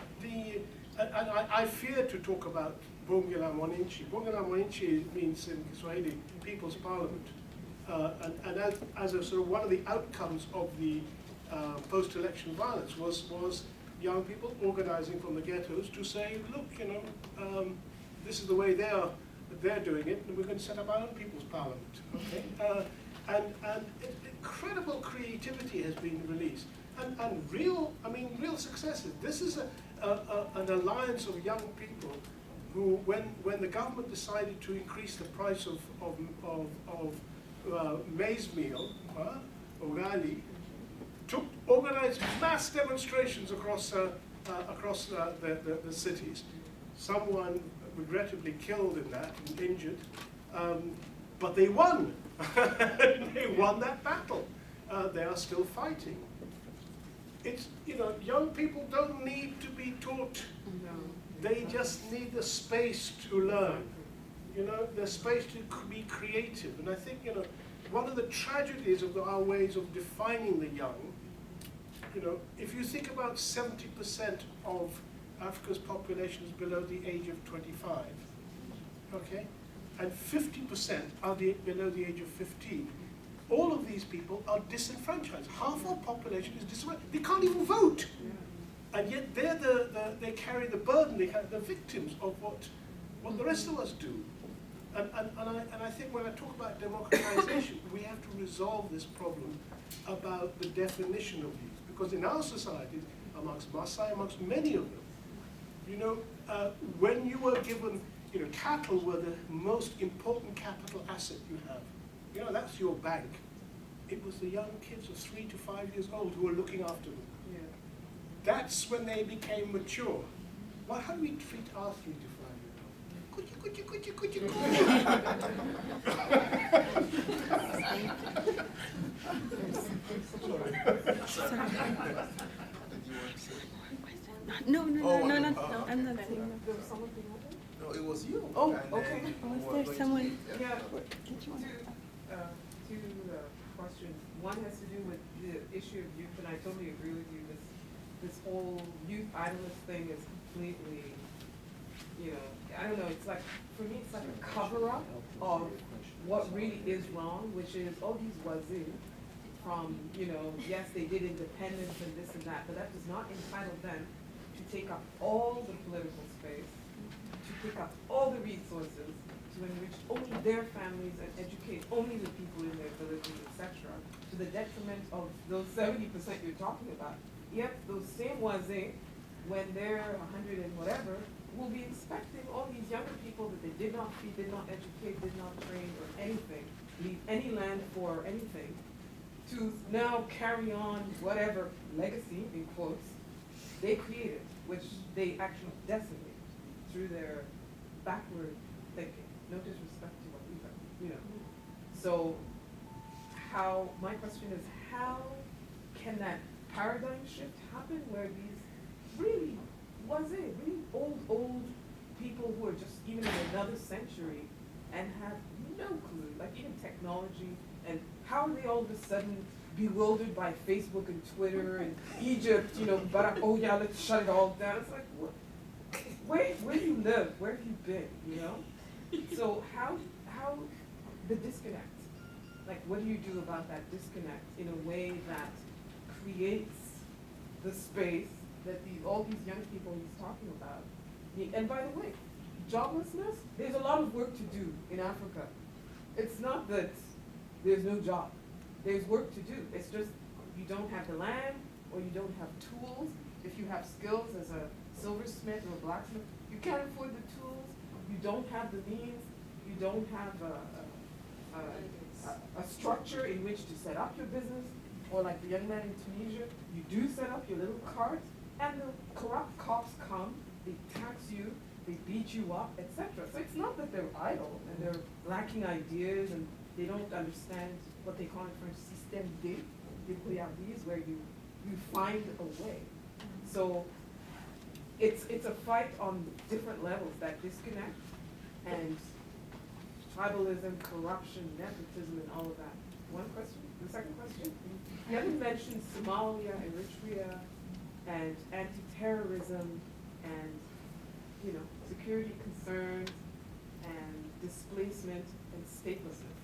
I fear to talk about Bunge la Mwananchi. Bunge la Mwananchi means in Kiswahili, People's Parliament. And as a sort of one of the outcomes of the post-election violence was young people organizing from the ghettos to say, look, you know, this is the way they're doing it, and we're going to set up our own people's parliament. Okay? And incredible creativity has been released, and real successes. This is an alliance of young people who, when the government decided to increase the price of maize meal, orali, organized mass demonstrations across the cities. Someone regrettably killed in that and injured, but they won. They won that battle. They are still fighting. It's, you know, young people don't need to be taught. They just need the space to learn. You know, the space to be creative. And I think, you know, one of the tragedies of our ways of defining the young, you know, if you think about 70% of Africa's population is below the age of 25, okay? And 50% are below the age of 15. All of these people are disenfranchised. Half our population is disenfranchised. They can't even vote. And yet they carry the burden, they are the victims of what the rest of us do. And I think when I talk about democratization, we have to resolve this problem about the definition of these. Because in our societies, amongst Maasai, amongst many of them, you know, when you were given, you know, cattle were the most important capital asset you have. You know, that's your bank. It was the young kids of 3 to 5 years old who were looking after them. Yeah. That's when they became mature. Well, how do we treat our 3 to 5 year olds? No, I'm not saying that. There was someone behind it? No, it was you. Oh, And okay. Was there someone? Yeah, two questions. One has to do with the issue of youth, and I totally agree with you. This whole youth idleness thing is completely, you know, I don't know, it's like, for me, it's like a cover-up of what really is wrong, which is, oh, these wazir from, you know, yes, they did independence and this and that, but that does not entitle them to take up all the political space, to take up all the resources, to enrich only their families and educate only the people in their villages, etc., to the detriment of those 70% you're talking about. Yet those same wazir, when they're 100 and whatever, will be expecting all these younger people that they did not feed, did not educate, did not train, or anything, leave any land for anything, to now carry on whatever legacy, in quotes, they created, which they actually decimate through their backward thinking. No disrespect to what we've done, you know. So my question is, how can that paradigm shift happen where these really old people who are just even in another century and have no clue, like even technology, and how are they all of a sudden bewildered by Facebook and Twitter and Egypt, you know, oh yeah, let's shut it all down. It's like, what? Where do you live? Where have you been, you know? So how the disconnect, like what do you do about that disconnect in a way that creates the space that all these young people he's talking about need? And by the way, joblessness, there's a lot of work to do in Africa. It's not that there's no job. There's work to do. It's just you don't have the land or you don't have tools. If you have skills as a silversmith or a blacksmith, you can't afford the tools. You don't have the means. You don't have a structure in which to set up your business. Or like the young man in Tunisia, you do set up your little cart, and the corrupt cops come, they tax you, they beat you up, etc. So it's not that they're idle and they're lacking ideas and they don't understand what they call in French système de débrouillardise, where you find a way. So it's a fight on different levels, that disconnect, and tribalism, corruption, nepotism, and all of that. One question. The second question? You haven't mentioned Somalia, Eritrea, and anti-terrorism, and, you know, security concerns, and displacement, and statelessness.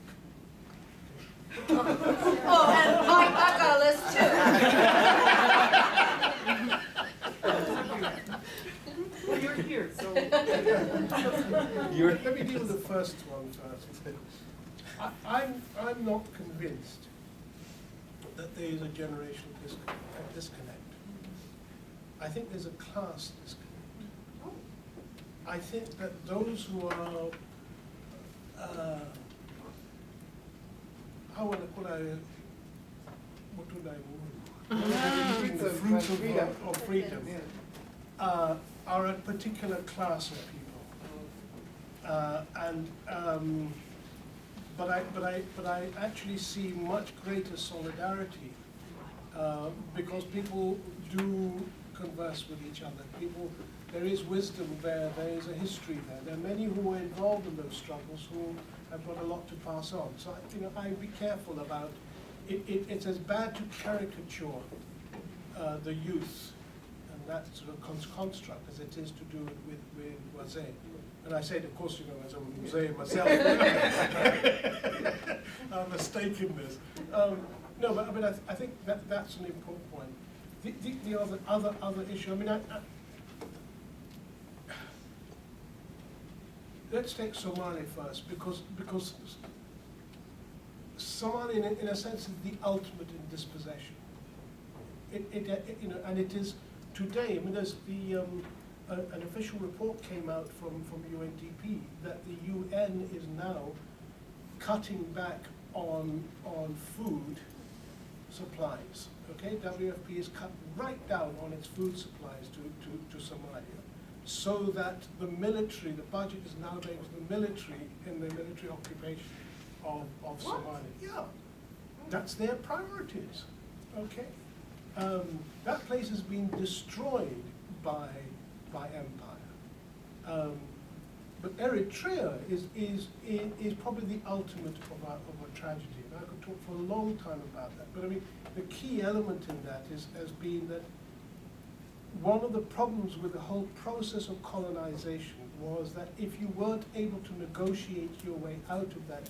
Oh, and I got a list too. Let me deal with the first one first. I'm not convinced that there is a generational disconnect. I think there's a class disconnect. I think that those who are, what would I eating the fruits of freedom, are a particular class of people. But I actually see much greater solidarity because people do converse with each other. There is wisdom there, there is a history there. There are many who are involved in those struggles who have got a lot to pass on. So I'd be careful about it. It's as bad to caricature the youth and that sort of construct as it is to do it with Wazé. And I say it, of course, as a Wazé myself. I'm mistaken this. No, but I mean, I think that's an important point. The other issue. Let's take Somalia first, because Somalia, in a sense, is the ultimate in dispossession. And it is today. I mean, there's an official report came out from UNDP that the UN is now cutting back on food supplies. Okay, WFP is cut right down on its food supplies to Somalia, so that the military, the budget is now going to the military in the military occupation of Somalia. Yeah, that's their priorities. Okay, that place has been destroyed by empire. But Eritrea is probably the ultimate of a tragedy. And I could talk for a long time about that. But I mean, the key element in that has been that one of the problems with the whole process of colonization was that if you weren't able to negotiate your way out of that,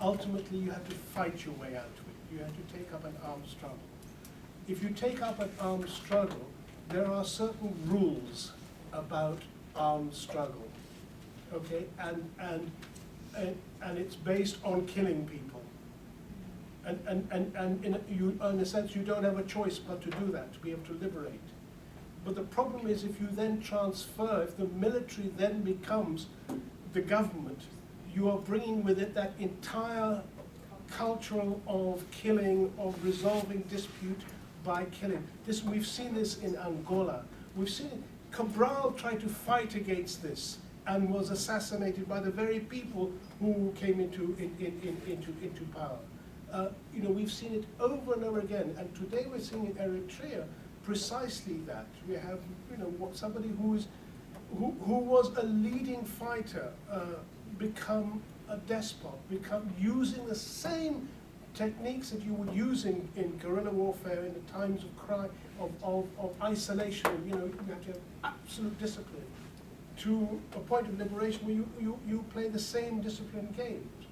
ultimately you had to fight your way out of it. You had to take up an armed struggle. If you take up an armed struggle, there are certain rules about armed struggle, okay, and it's based on killing people, and in a sense you don't have a choice but to do that, to be able to liberate. But the problem is if you then transfer, if the military then becomes the government, you are bringing with it that entire culture of killing, of resolving dispute by killing. We've seen this in Angola. We've seen it. Cabral tried to fight against this and was assassinated by the very people who came into power. We've seen it over and over again, and today we're seeing in Eritrea precisely that. We have somebody who was a leading fighter become a despot, become using the same techniques that you were using in guerrilla warfare in the times of crime, of isolation. You have to have absolute discipline to a point of liberation where you play the same disciplined games.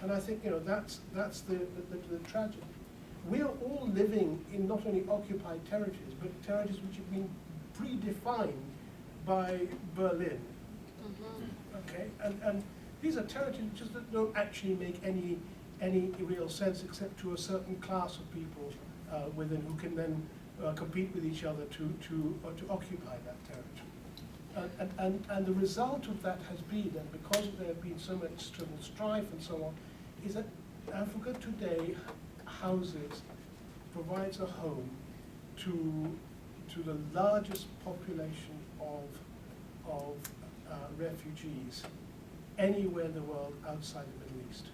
And I think that's the tragedy. We are all living in not only occupied territories, but territories which have been predefined by Berlin. Okay, and these are territories which just don't actually make any real sense except to a certain class of people within who can then compete with each other to occupy that territory. And the result of that has been, and because there have been so much external strife and so on, is that Africa today provides a home to the largest population of refugees anywhere in the world outside the Middle East. I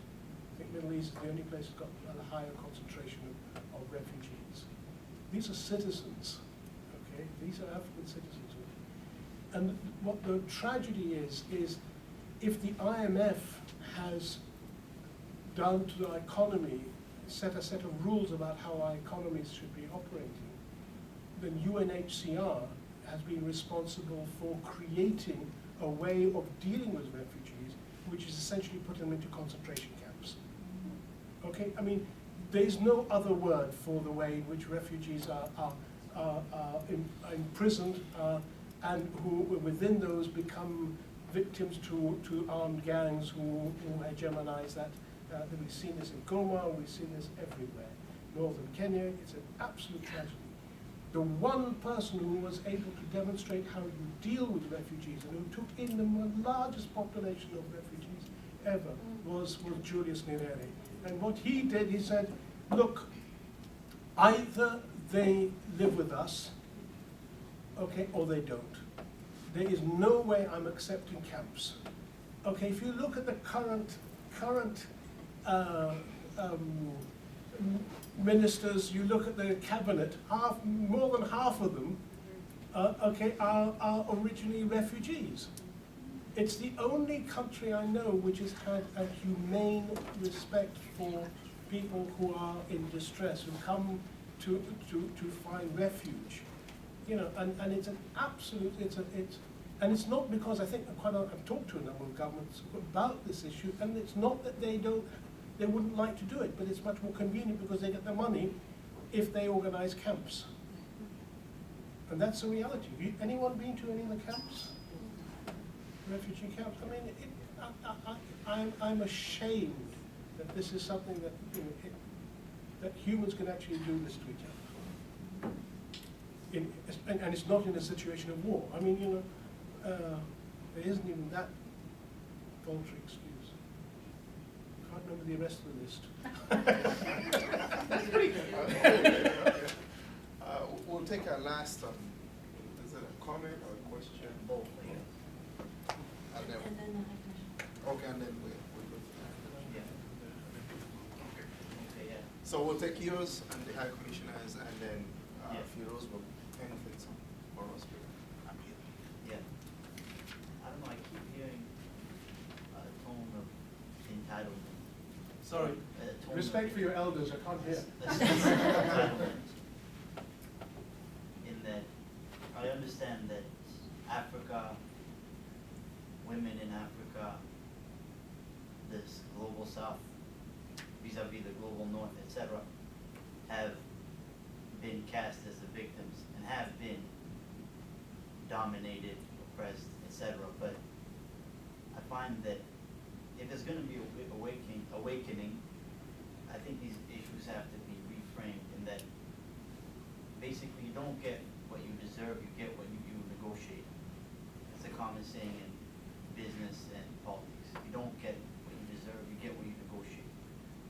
think the Middle East is the only place that's got a higher concentration of refugees. These are citizens, okay? These are African citizens. And what the tragedy is if the IMF has done to our economy, set a set of rules about how our economies should be operating, then UNHCR has been responsible for creating a way of dealing with refugees, which is essentially putting them into concentration camps. Okay, I mean, there's no other word for the way in which refugees are imprisoned and who within those become victims to armed gangs who hegemonize that. We've seen this in Goma, we've seen this everywhere. Northern Kenya, it's an absolute tragedy. The one person who was able to demonstrate how you deal with refugees and who took in the largest population of refugees ever was Julius Nyerere. And what he did, he said, look, either they live with us, okay, or they don't. There is no way I'm accepting camps. Okay, if you look at the current ministers, you look at the cabinet, more than half of them, are originally refugees. It's the only country I know which has had a humane respect for people who are in distress, who come to find refuge. You know, and it's an absolute, and it's not because I think I've talked to a number of governments about this issue, and it's not that they wouldn't like to do it, but it's much more convenient because they get the money if they organize camps. And that's the reality. Anyone been to any of the camps? Refugee camps? I mean, I'm ashamed that this is something that, you know, that humans can actually do this to each other. And it's not in a situation of war. I mean, you know, there isn't even that voluntary excuse. I can't remember the rest of the list. That's pretty good. Okay. We'll take our last, is it a comment or a question? Both, And then, And then I have okay, and then we'll go to yeah. Okay. Okay, yeah. So we'll take yours and the High Commissioner's, and then Yeah. Firoze will benefit for us. I'm here. Yeah. I don't know, I keep hearing a tone of entitlement. Sorry. A tone Respect of, for your elders, I can't hear. a sense of entitlement. In that, I understand that Africa, women in Africa, this global south, vis-a-vis the global north, etc., have been cast as the victims and have been dominated, oppressed, etc. But I find that if there's going to be a awakening, I think these issues have to be reframed in that basically you don't get what you deserve, you get what you negotiate. It's a common saying in business and politics. You don't get what you deserve, you get what you negotiate.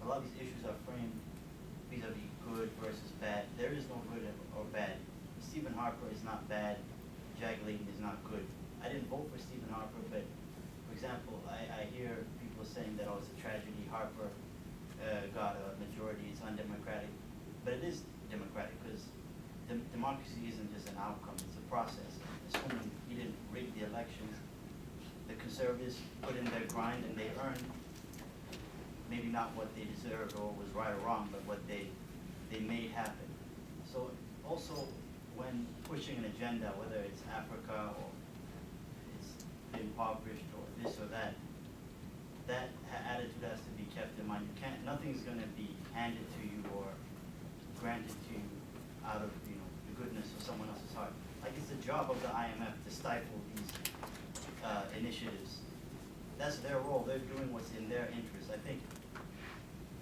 A lot of these issues are framed vis-a-vis good versus bad. There is no good or bad. Stephen Harper is not bad. Jack Layton is not good. I didn't vote for Stephen Harper, but for example, I hear people saying that, oh, it's a tragedy. Harper got a majority. It's undemocratic, but it is democratic because democracy isn't just an outcome; it's a process. Assuming he didn't rig the elections, the conservatives put in their grind and they earned maybe not what they deserved or was right or wrong, but what they made happen. So also when pushing an agenda, whether it's Africa or it's impoverished or this or that, that attitude has to be kept in mind. You can't, nothing's going to be handed to you or granted to you out of, you know, the goodness of someone else's heart. Like it's the job of the IMF to stifle these initiatives. That's their role. They're doing what's in their interest. I think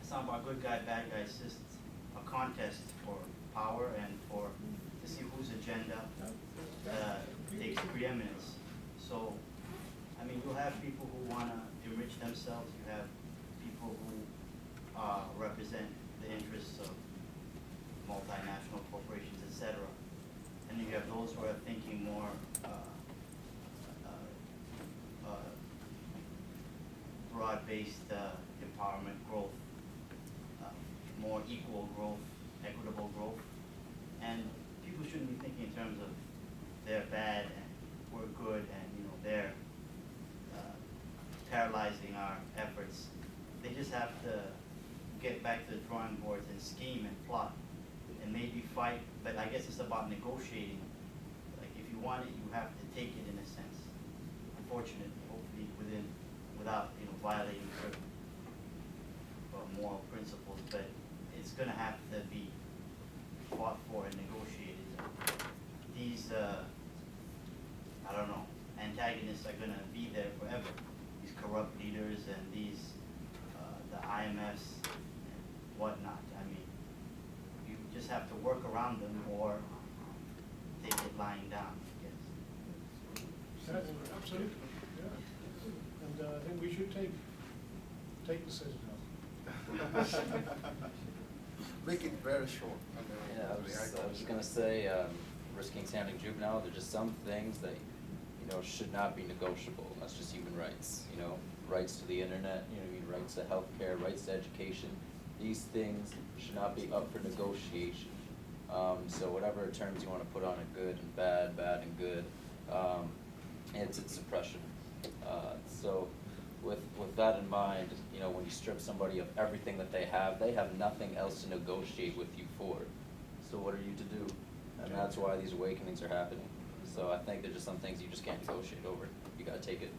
it's not about good guy, bad guy. It's just a contest for power and to see whose agenda takes preeminence. So, I mean, you'll have people who want to enrich themselves. You have people who represent the interests of multinational corporations, etc. And you have those who are thinking more broad-based empowerment growth, more equal growth, equitable growth. And people shouldn't be thinking in terms of they're bad and we're good and, you know, they're paralyzing our efforts. They just have to get back to the drawing boards and scheme and plot and maybe fight, but I guess it's about negotiating. Like if you want it, you have to take it in a sense. Unfortunately, hopefully without, you know, violating certain moral principles, but it's going to have to be fought for and negotiated. These, I don't know, antagonists are gonna be there forever. These corrupt leaders and these, the IMFs and whatnot. I mean, you just have to work around them or take it lying down, I guess. Absolutely, yeah. And I think we should take the citadel. Make it very short. And then Yeah, I was gonna say, risking sounding juvenile, there's just some things that, should not be negotiable. That's just human rights, rights to the internet, rights to healthcare, rights to education. These things should not be up for negotiation. So whatever terms you wanna put on it, good and bad, bad and good, it's suppression. So with that in mind, when you strip somebody of everything that they have nothing else to negotiate with you for. So what are you to do? And that's why these awakenings are happening. So I think there's just some things you just can't negotiate over. You gotta take it.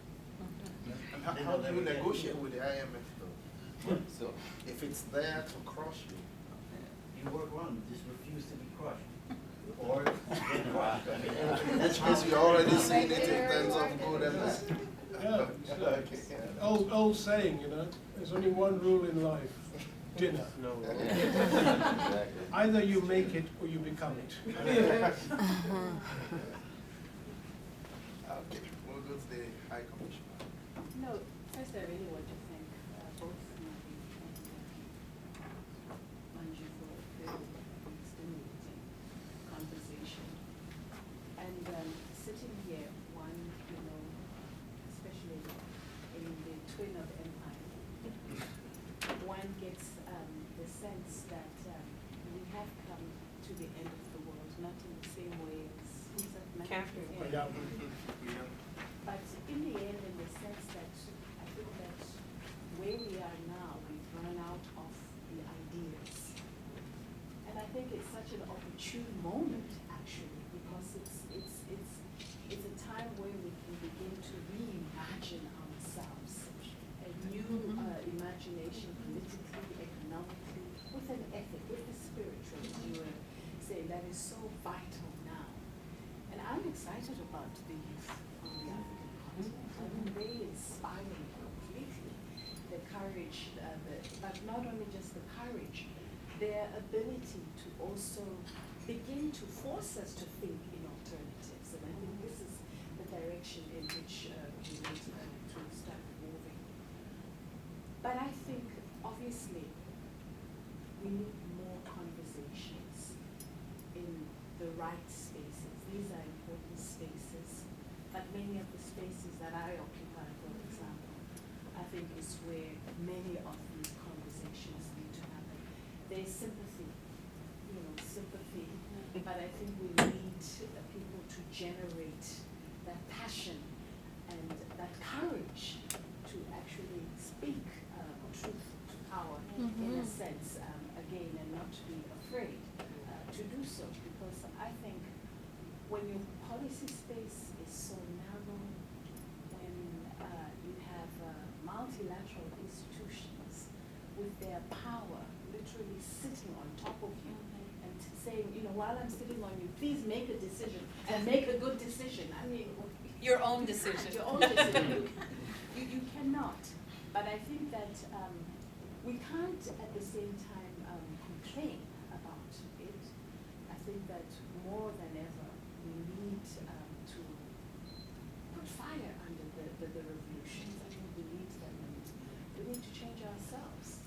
And how do you negotiate with the IMF though? So If it's there to crush you. You work around, just refuse to be crushed. Or get crushed. I mean, In that's which case how- you already seen it in terms of good and bad. Yeah, Okay, yeah. old saying, there's only one rule in life, dinner. yeah, exactly. Either you make it or you become it. Okay, we'll go to the High Commissioner. No, first I really want to thank both Manji and Manji for a very stimulating conversation. And sitting here, one, especially in the twin of empire, one gets the sense that we have come to the end of the world, not in the same way as Catherine. but in the end, in the sense that I think that where we are now, we've run out of the ideas. And I think it's such an opportune moment, actually, because it's a time where we can begin to reimagine ourselves, a new imagination, politically, economically, with an ethic, with the spiritual, as you were saying, that is so vital now. And I'm excited about the youth on the African continent. I mean, they inspire me completely. The courage, but not only just the courage, their ability to also begin to force us to think in alternatives. And I think this is the direction in which we need to start moving. But I think, obviously, we need more conversations in the right spaces. These are important spaces, but many of the spaces that I occupy, for example, I think is where many of these conversations need to happen. There's sympathy, sympathy, but I think we need people to generate that passion and that courage to actually speak truth to power in a sense, again, and not to be afraid to do so, because I think when your policy space is so narrow, when you have multilateral institutions with their power literally sitting on top of you and saying, while I'm sitting on you, please make a decision and make a good decision. I mean, Your own decision. your own decision. You cannot. But I think that we can't at the same time complain about it. I think that more than ever, we need to put fire under the revolutions. I think we need them. We need to change ourselves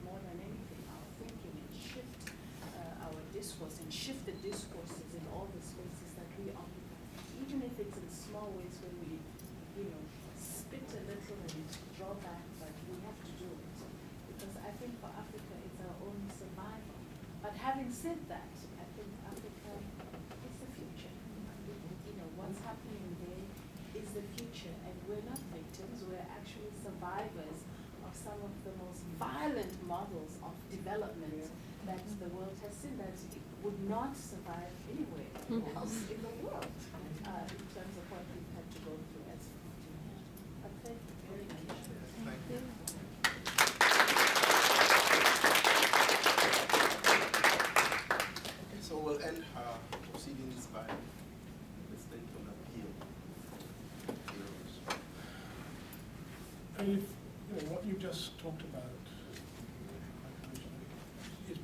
more than anything, our thinking, and shift our discourse and shift the discourses in all the spaces that we occupy, even if it's in small ways when we, spit a little and draw back, but we have to do it. Because I think for Africa, it's our own survival. But having said that, I think Africa is the future. What's happening there is the future, and we're not victims, we're actually survivors of some of the most violent models of development that the world has seen, that would not survive anywhere else in the world, in terms of what we've had to go through as a continent. But thank you very much. Thank you. Okay, so we'll end proceedings by the state of appeal.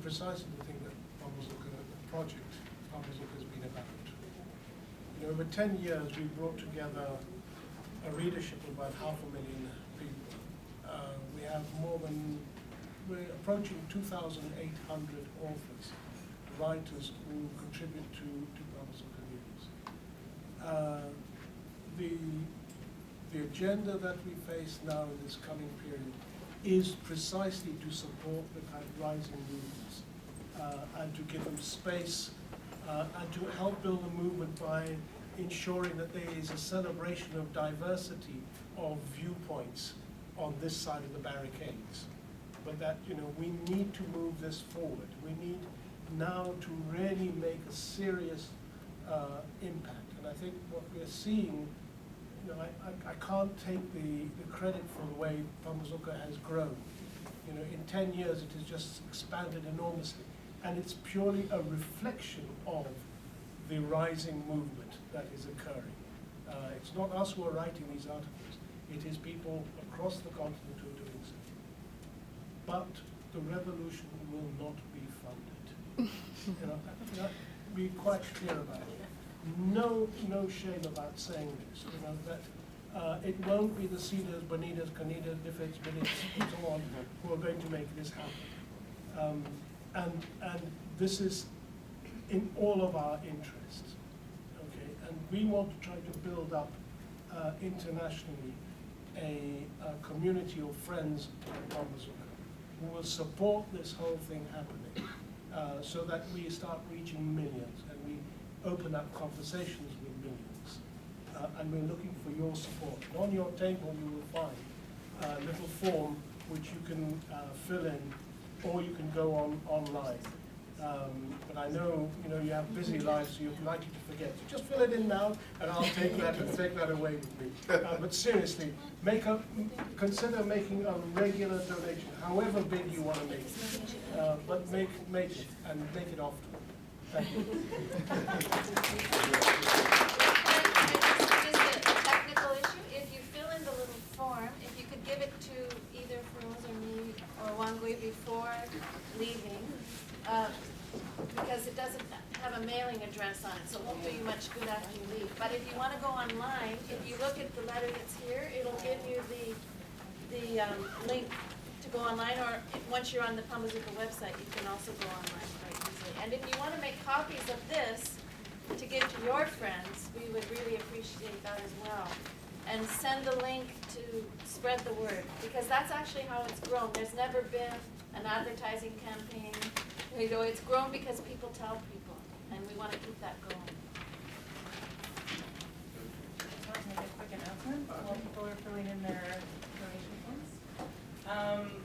precisely the thing that Pambazuka, the project Pambazuka has been about. You know, over 10 years, we brought together a readership of about 500,000 people. We have we're approaching 2,800 authors, writers who contribute to Pambazuka News. The agenda that we face now in this coming period is precisely to support the rising movements and to give them space and to help build a movement by ensuring that there is a celebration of diversity of viewpoints on this side of the barricades. But that, you know, we need to move this forward. We need now to really make a serious impact. And I think what we're seeing, you know, I can't take the credit for the way Pambazuka has grown. You know, in 10 years it has just expanded enormously. And it's purely a reflection of the rising movement that is occurring. It's not us who are writing these articles. It is people across the continent who are doing so. But the revolution will not be funded. You know, be quite clear about it. No shame about saying this. You know that it won't be the Cedas, Bonitas, Canidas, Nifeds, Benites, and so on who are going to make this happen. And this is in all of our interests. Okay, and we want to try to build up internationally a community of friends of Pambazuka who will support this whole thing happening, so that we start reaching millions and we open up conversations with millions. And we're looking for your support. And on your table you will find a little form which you can fill in, or you can go online. But I know, you know, you have busy lives, so you're likely to forget. So just fill it in now, and I'll take that away with me. But seriously, consider making a regular donation, however big you want to make it. But make it, and make it often. Thank you. Just a technical issue. If you fill in the little form, if you could give it to either Firoze or me or Wangui before leaving, because it doesn't have a mailing address on it, so it won't do you much good after you leave. But if you want to go online, if you look at the letter that's here, it'll give you the link to go online, or once you're on the Pambazuka website, you can also go online quite easily. And if you want to make copies of this to give to your friends, we would really appreciate that as well. And send the link to spread the word, because that's actually how it's grown. There's never been an advertising campaign. You know, it's grown because people tell people, and we want to keep that going. I want to make a quick announcement while people are filling in their donation forms.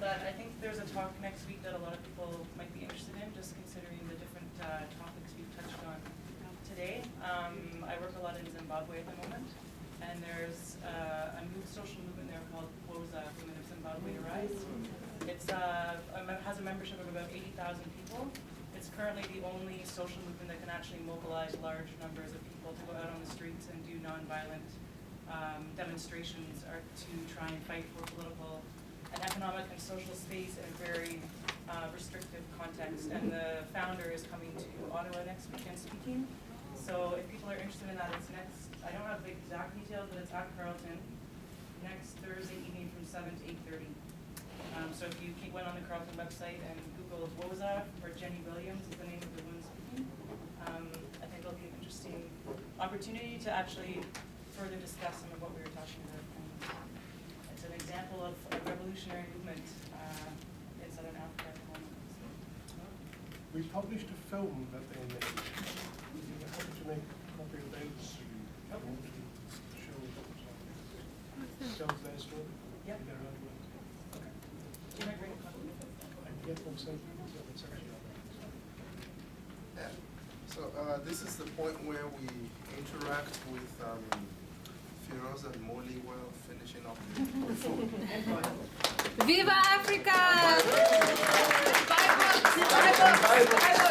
But I think there's a talk next week that a lot of people might be interested in, just considering the different topics we've touched on today. I work a lot in Zimbabwe at the moment, and there's a new social movement there called WOZA, Women of Zimbabwe Rise. It's has a membership of about 80,000 people. It's currently the only social movement that can actually mobilize large numbers of people to go out on the streets and do nonviolent demonstrations or to try and fight for political and economic and social space in a very restrictive context. And the founder is coming to Ottawa next weekend speaking. So if people are interested in that, it's next, I don't have the exact details, but it's at Carleton next Thursday evening from 7 to 8:30. So if you went on the Carleton website and Googled WOZA, or Jenny Williams is the name of the one speaking, I think it'll be an interesting opportunity to actually further discuss some of what we were talking about. And it's an example of a revolutionary movement in Southern Africa at the moment. We published a film that they made. We were happy to make a copy of those to show tells their story. Yep. In their own words. Okay. You might bring a copy. I can get them sent. Yeah. So this is the point where we interact with Firoze and Molly while finishing up the food. Viva Africa! Bye books! Bye books!